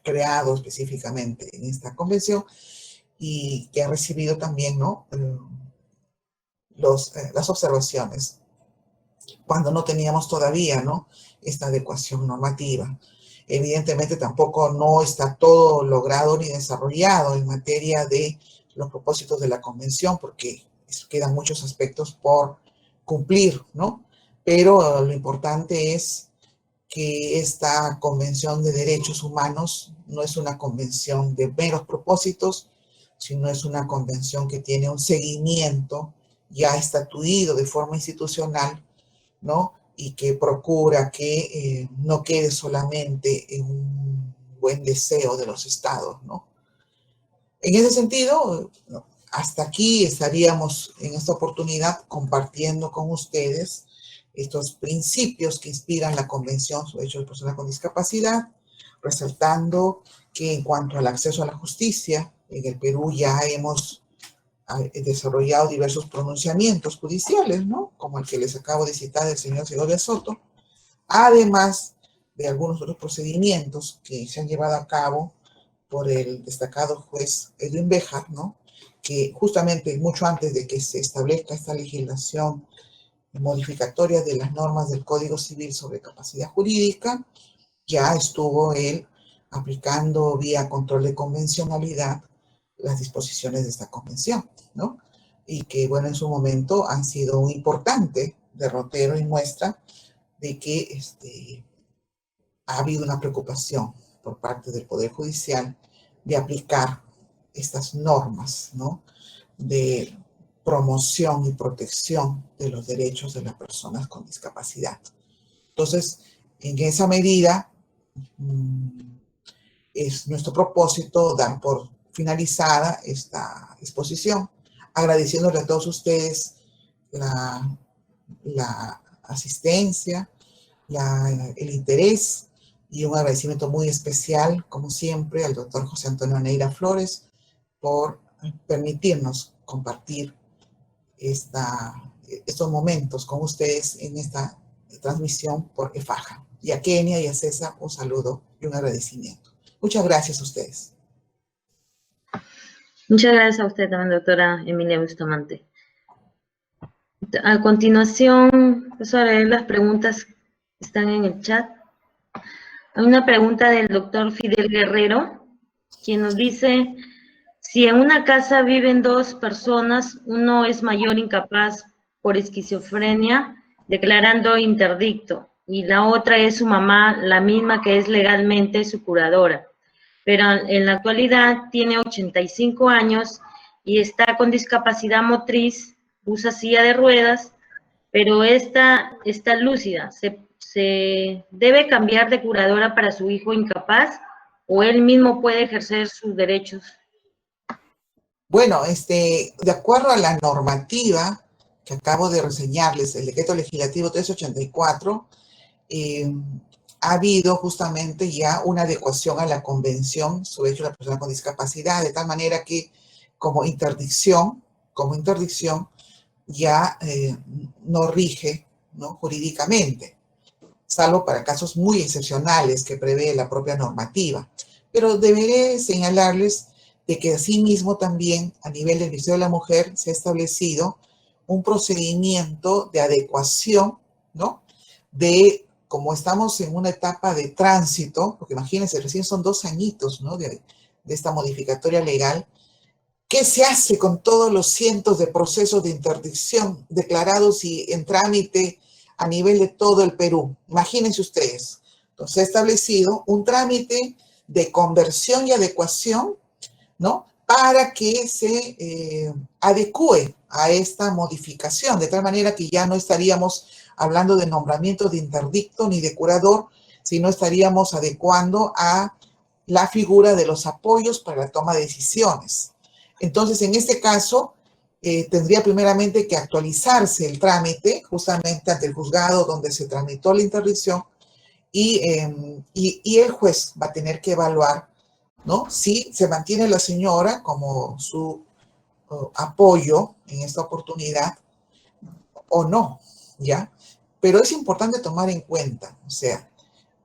creado específicamente en esta convención y que ha recibido también, ¿no?, las observaciones cuando no teníamos todavía, ¿no?, esta adecuación normativa. Evidentemente tampoco no está todo logrado ni desarrollado en materia de los propósitos de la convención porque quedan muchos aspectos por cumplir, ¿no? Pero lo importante es que esta Convención de Derechos Humanos no es una convención de meros propósitos, sino es una convención que tiene un seguimiento ya estatuido de forma institucional, ¿no?, y que procura que no quede solamente en un buen deseo de los estados, ¿no? En ese sentido, hasta aquí estaríamos en esta oportunidad compartiendo con ustedes estos principios que inspiran la Convención sobre Derechos de Personas con Discapacidad, resaltando que en cuanto al acceso a la justicia, en el Perú ya hemos ha desarrollado diversos pronunciamientos judiciales, ¿no? Como el que les acabo de citar del señor Segovia Soto, además de algunos otros procedimientos que se han llevado a cabo por el destacado juez Edwin Béjar, ¿no? Que justamente mucho antes de que se establezca esta legislación modificatoria de las normas del Código Civil sobre capacidad jurídica, ya estuvo él aplicando vía control de convencionalidad las disposiciones de esta convención, ¿no? Y que, bueno, en su momento han sido un importante derrotero y muestra de que ha habido una preocupación por parte del Poder Judicial de aplicar estas normas, ¿no? De promoción y protección de los derechos de las personas con discapacidad. Entonces, en esa medida, es nuestro propósito dar por finalizada esta exposición, agradeciéndole a todos ustedes la asistencia, el interés y un agradecimiento muy especial, como siempre, al doctor José Antonio Neira Flores por permitirnos compartir estos momentos con ustedes en esta transmisión por EFAJA. Y a Kenia y a César un saludo y un agradecimiento. Muchas gracias a ustedes. Muchas gracias a usted también, doctora Emilia Bustamante. A continuación, paso a leer las preguntas que están en el chat. Hay una pregunta del doctor Fidel Guerrero, quien nos dice: si en una casa viven dos personas, uno es mayor incapaz por esquizofrenia, declarando interdicto, y la otra es su mamá, la misma que es legalmente su curadora, pero en la actualidad tiene 85 años y está con discapacidad motriz, usa silla de ruedas, pero esta está lúcida. ¿Se debe cambiar de curadora para su hijo incapaz o él mismo puede ejercer sus derechos? Bueno, de acuerdo a la normativa que acabo de reseñarles, el decreto legislativo 384, ha habido justamente ya una adecuación a la Convención sobre Derechos de la Persona con Discapacidad, de tal manera que como interdicción ya no rige, ¿no?, jurídicamente, salvo para casos muy excepcionales que prevé la propia normativa. Pero deberé señalarles de que asimismo también a nivel del Ministerio de la Mujer se ha establecido un procedimiento de adecuación, ¿no?, como estamos en una etapa de tránsito, porque imagínense, recién son 2 añitos, ¿no?, de esta modificatoria legal. ¿Qué se hace con todos los cientos de procesos de interdicción declarados y en trámite a nivel de todo el Perú? Imagínense ustedes. Entonces, se ha establecido un trámite de conversión y adecuación, ¿no?, para que se adecue a esta modificación, de tal manera que ya no estaríamos hablando de nombramiento de interdicto ni de curador, sino estaríamos adecuando a la figura de los apoyos para la toma de decisiones. Entonces, en este caso, tendría primeramente que actualizarse el trámite justamente ante el juzgado donde se tramitó la interdicción y el juez va a tener que evaluar, ¿no?, si se mantiene la señora como su apoyo en esta oportunidad o no, ¿ya? Pero es importante tomar en cuenta, o sea,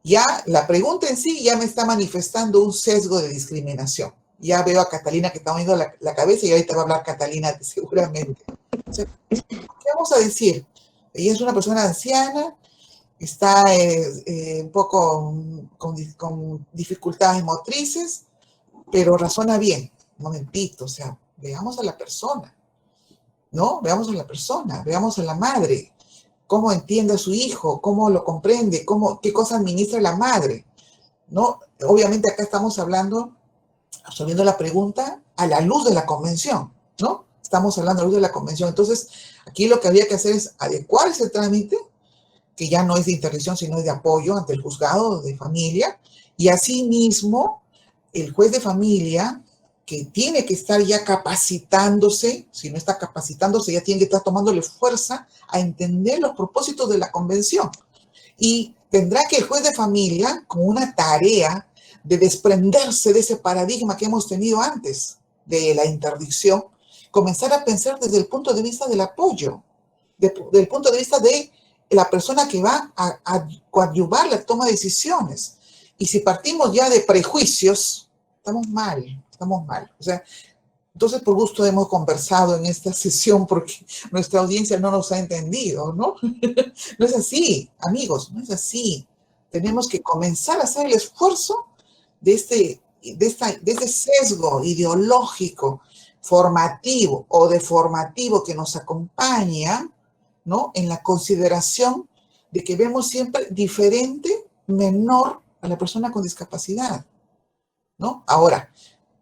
ya la pregunta en sí ya me está manifestando un sesgo de discriminación. Ya veo a Catalina que está moviendo la cabeza y ahorita va a hablar Catalina seguramente. O sea, ¿qué vamos a decir? Ella es una persona anciana, está un poco con dificultades motrices, pero razona bien. Un momentito, o sea, veamos a la persona, ¿no? Veamos a la persona, veamos a la madre, cómo entiende a su hijo, cómo lo comprende, qué cosa administra la madre, ¿no? Obviamente acá estamos hablando, absorbiendo la pregunta a la luz de la convención, ¿no? Estamos hablando a la luz de la convención. Entonces, aquí lo que habría que hacer es adecuar ese trámite, que ya no es de interdicción, sino es de apoyo ante el juzgado de familia, y asimismo, el juez de familia, que tiene que estar ya capacitándose, si no está capacitándose, ya tiene que estar tomándole fuerza a entender los propósitos de la convención. Y tendrá que el juez de familia, como una tarea de desprenderse de ese paradigma que hemos tenido antes de la interdicción, comenzar a pensar desde el punto de vista del apoyo, del punto de vista de la persona que va a coadyuvar la toma de decisiones. Y si partimos ya de prejuicios, estamos mal, estamos mal. O sea, entonces por gusto hemos conversado en esta sesión porque nuestra audiencia no nos ha entendido, ¿no? No es así, amigos, no es así. Tenemos que comenzar a hacer el esfuerzo de este sesgo ideológico, formativo o deformativo que nos acompaña, ¿no? En la consideración de que vemos siempre diferente, menor a la persona con discapacidad, ¿no? Ahora,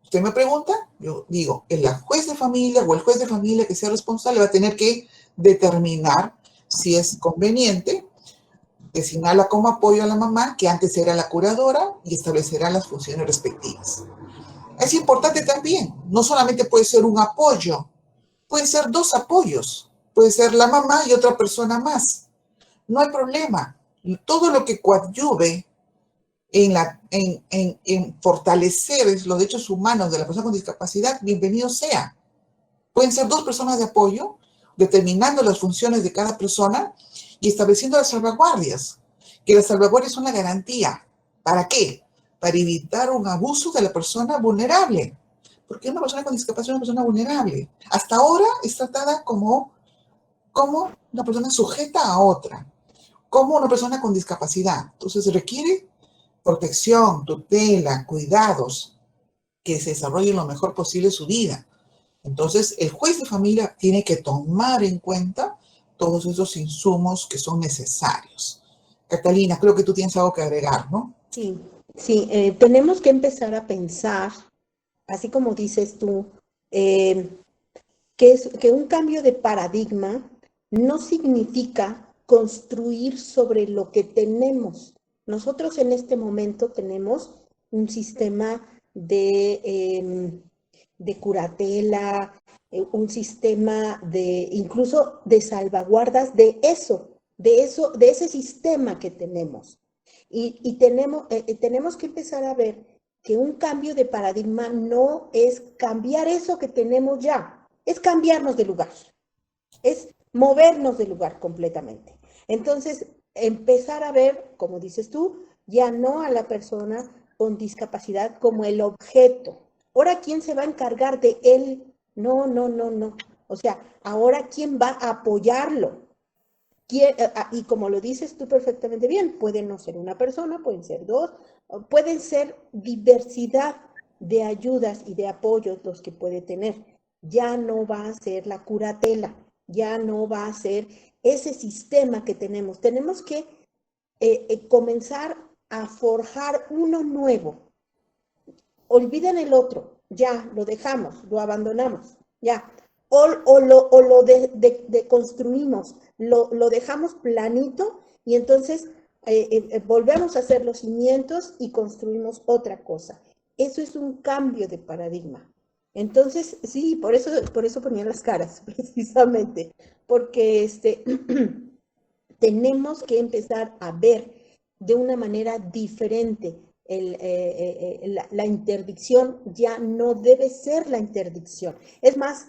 usted me pregunta, yo digo, el juez de familia o el juez de familia que sea responsable va a tener que determinar si es conveniente designarla como apoyo a la mamá, que antes era la curadora, y establecerá las funciones respectivas. Es importante también, no solamente puede ser un apoyo, pueden ser dos apoyos, puede ser la mamá y otra persona más. No hay problema. Todo lo que coadyuve en fortalecer los derechos humanos de la persona con discapacidad, bienvenido sea. Pueden ser dos personas de apoyo, determinando las funciones de cada persona y estableciendo las salvaguardias, que las salvaguardias son la garantía. ¿Para qué? Para evitar un abuso de la persona vulnerable. Porque una persona con discapacidad es una persona vulnerable. Hasta ahora es tratada como una persona sujeta a otra, como una persona con discapacidad. Entonces se requiere protección, tutela, cuidados, que se desarrollen lo mejor posible su vida. Entonces, el juez de familia tiene que tomar en cuenta todos esos insumos que son necesarios. Catalina, creo que tú tienes algo que agregar, ¿no? Sí, sí, tenemos que empezar a pensar, así como dices tú, que un cambio de paradigma no significa construir sobre lo que tenemos. Nosotros en este momento tenemos un sistema de curatela, un sistema incluso de salvaguardas de ese sistema que tenemos. Y tenemos que empezar a ver que un cambio de paradigma no es cambiar eso que tenemos ya, es cambiarnos de lugar, es movernos de lugar completamente. Entonces, empezar a ver, como dices tú, ya no a la persona con discapacidad como el objeto. Ahora, ¿quién se va a encargar de él? No. O sea, ahora, ¿quién va a apoyarlo? Y como lo dices tú perfectamente bien, puede no ser una persona, pueden ser dos, pueden ser diversidad de ayudas y de apoyos los que puede tener. Ya no va a ser la curatela, ya no va a ser ese sistema que tenemos. Tenemos que comenzar a forjar uno nuevo. Olviden el otro, ya lo dejamos, lo abandonamos, ya. O lo deconstruimos, lo dejamos planito y entonces volvemos a hacer los cimientos y construimos otra cosa. Eso es un cambio de paradigma. Entonces, sí, por eso ponía las caras, precisamente, porque tenemos que empezar a ver de una manera diferente. La interdicción ya no debe ser la interdicción. Es más,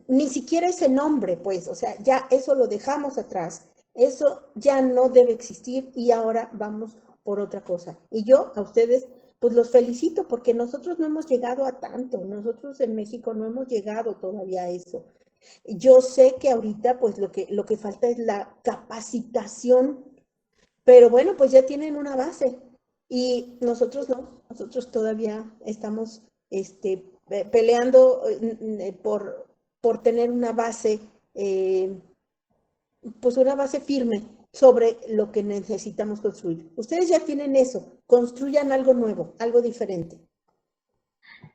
ni siquiera ese nombre, pues, o sea, ya eso lo dejamos atrás. Eso ya no debe existir y ahora vamos por otra cosa. Y yo a ustedes, pues los felicito porque nosotros no hemos llegado a tanto. Nosotros en México no hemos llegado todavía a eso. Yo sé que ahorita, pues lo que falta es la capacitación, pero bueno, pues ya tienen una base. Y nosotros no, nosotros todavía estamos peleando por tener una base, pues una base firme sobre lo que necesitamos construir. Ustedes ya tienen eso, construyan algo nuevo, algo diferente.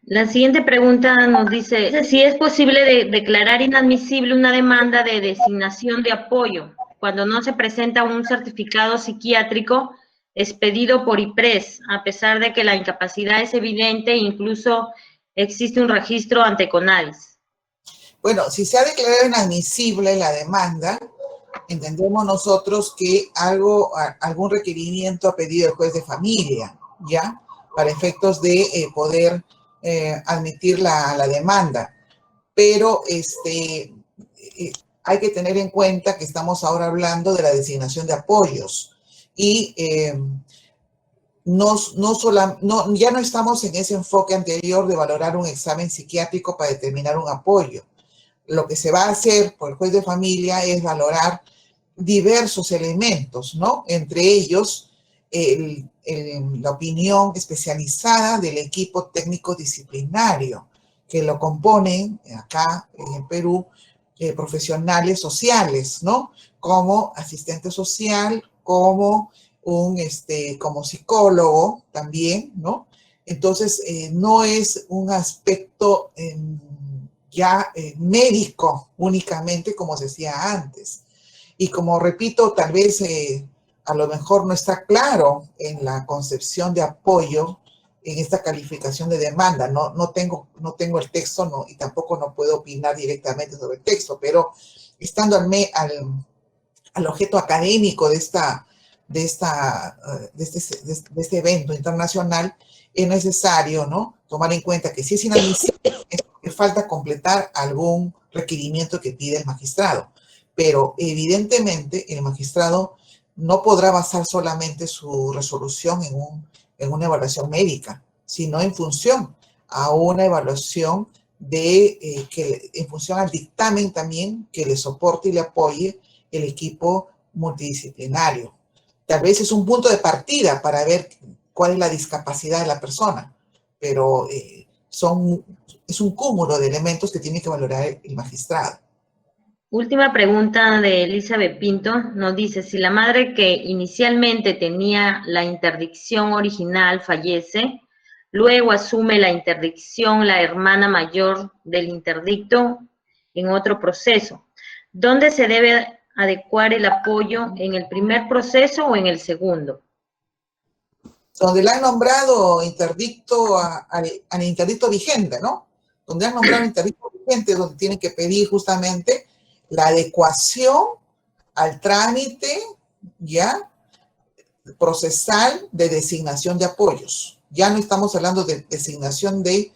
La siguiente pregunta nos dice si es posible declarar inadmisible una demanda de designación de apoyo cuando no se presenta un certificado psiquiátrico expedido por IPRES, a pesar de que la incapacidad es evidente e incluso existe un registro ante CONADIS. Bueno, si se ha declarado inadmisible la demanda, entendemos nosotros que algún requerimiento ha pedido el juez de familia, ¿ya? Para efectos de poder admitir la demanda. pero hay que tener en cuenta que estamos ahora hablando de la designación de apoyos y ya no estamos en ese enfoque anterior de valorar un examen psiquiátrico para determinar un apoyo. Lo que se va a hacer por el juez de familia es valorar diversos elementos, ¿no? Entre ellos, la opinión especializada del equipo técnico disciplinario, que lo componen acá en Perú profesionales sociales, ¿no? Como asistente social, como como psicólogo también, ¿no? Entonces, no es un aspecto médico únicamente como se decía antes. Y como repito, tal vez a lo mejor no está claro en la concepción de apoyo en esta calificación de demanda. No tengo el texto y tampoco no puedo opinar directamente sobre el texto, pero estando al objeto académico de este evento internacional, es necesario, ¿no?, tomar en cuenta que si es inadmisible, es que falta completar algún requerimiento que pide el magistrado. Pero evidentemente el magistrado no podrá basar solamente su resolución en una evaluación médica, sino en función a una evaluación en función al dictamen también que le soporte y le apoye el equipo multidisciplinario. Tal vez es un punto de partida para ver cuál es la discapacidad de la persona, pero es un cúmulo de elementos que tiene que valorar el magistrado. Última pregunta de Elizabeth Pinto. Nos dice, si la madre que inicialmente tenía la interdicción original fallece, luego asume la interdicción la hermana mayor del interdicto en otro proceso, ¿dónde se debe adecuar el apoyo, en el primer proceso o en el segundo? Donde le han nombrado interdicto al interdicto vigente, ¿no? Donde han nombrado interdicto vigente, donde tienen que pedir justamente la adecuación al trámite ya procesal de designación de apoyos. Ya no estamos hablando de designación de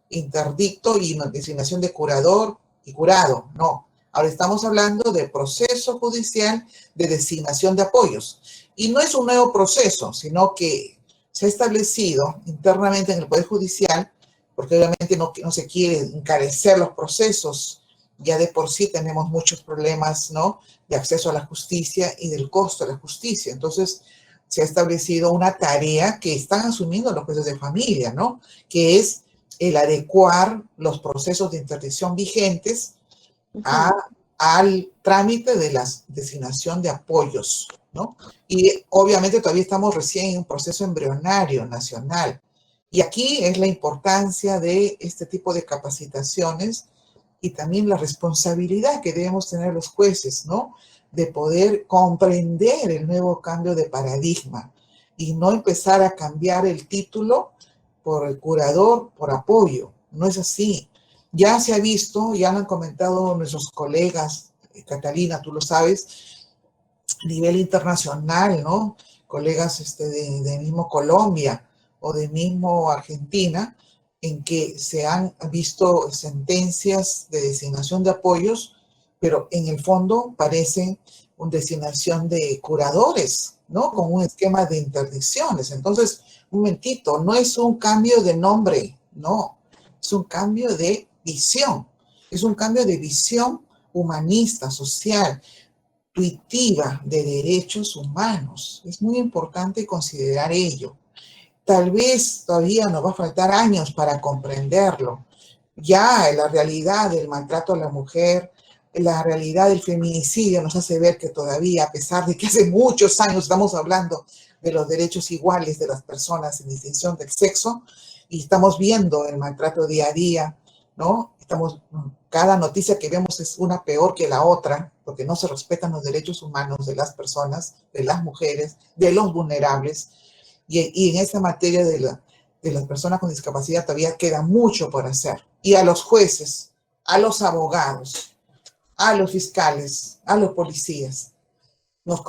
interdicto y designación de curador y curado, no. Ahora estamos hablando de proceso judicial de designación de apoyos. Y no es un nuevo proceso, sino que se ha establecido internamente en el Poder Judicial, porque obviamente no se quiere encarecer los procesos. Ya de por sí tenemos muchos problemas, ¿no?, de acceso a la justicia y del costo de la justicia. Entonces, se ha establecido una tarea que están asumiendo los jueces de familia, ¿no?, que es el adecuar los procesos de interdicción vigentes al trámite de la designación de apoyos, ¿no? Y obviamente todavía estamos recién en un proceso embrionario nacional. Y aquí es la importancia de este tipo de capacitaciones y también la responsabilidad que debemos tener los jueces, ¿no?, de poder comprender el nuevo cambio de paradigma y no empezar a cambiar el título por el curador, por apoyo. No es así. Ya se ha visto, ya lo han comentado nuestros colegas, Catalina, tú lo sabes, a nivel internacional, ¿no?, colegas de mismo Colombia o de mismo Argentina, en que se han visto sentencias de designación de apoyos, pero en el fondo parecen una designación de curadores, ¿no?, con un esquema de interdicciones. Entonces, un momentito, no es un cambio de nombre, no, es un cambio de visión, es un cambio de visión humanista, social, intuitiva de derechos humanos. Es muy importante considerar ello. Tal vez todavía nos va a faltar años para comprenderlo. Ya la realidad del maltrato a la mujer, la realidad del feminicidio nos hace ver que todavía, a pesar de que hace muchos años estamos hablando de los derechos iguales de las personas sin distinción del sexo, y estamos viendo el maltrato día a día, ¿no? Cada noticia que vemos es una peor que la otra, porque no se respetan los derechos humanos de las personas, de las mujeres, de los vulnerables. Y en esta materia de las personas con discapacidad todavía queda mucho por hacer. Y a los jueces, a los abogados, a los fiscales, a los policías, nos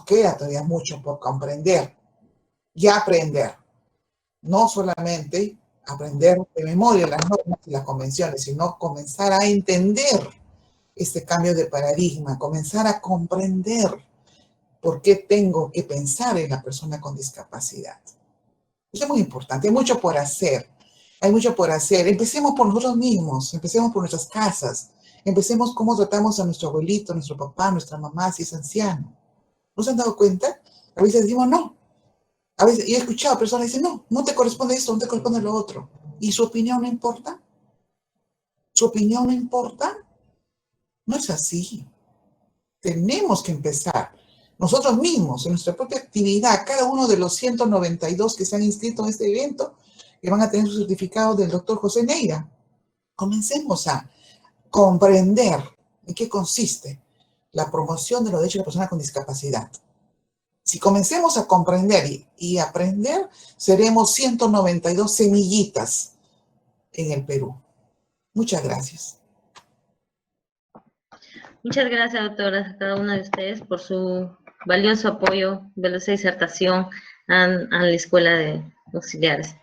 queda todavía mucho por comprender y aprender. No solamente aprender de memoria las normas y las convenciones, sino comenzar a entender este cambio de paradigma, comenzar a comprender por qué tengo que pensar en la persona con discapacidad. Eso es muy importante, hay mucho por hacer, hay mucho por hacer. Empecemos por nosotros mismos, empecemos por nuestras casas, empecemos cómo tratamos a nuestro abuelito, a nuestro papá, a nuestra mamá, si es anciano. ¿No se han dado cuenta? A veces decimos no. A veces, y he escuchado a personas que dicen, no, no te corresponde esto, no te corresponde lo otro. ¿Y su opinión no importa? ¿Su opinión no importa? No es así. Tenemos que empezar nosotros mismos, en nuestra propia actividad, cada uno de los 192 que se han inscrito en este evento, que van a tener su certificado del doctor José Neira. Comencemos a comprender en qué consiste la promoción de los derechos de la persona con discapacidad. Si comencemos a comprender y aprender, seremos 192 semillitas en el Perú. Muchas gracias. Muchas gracias, doctora, a cada una de ustedes por su valioso apoyo de esa disertación a la Escuela de Auxiliares.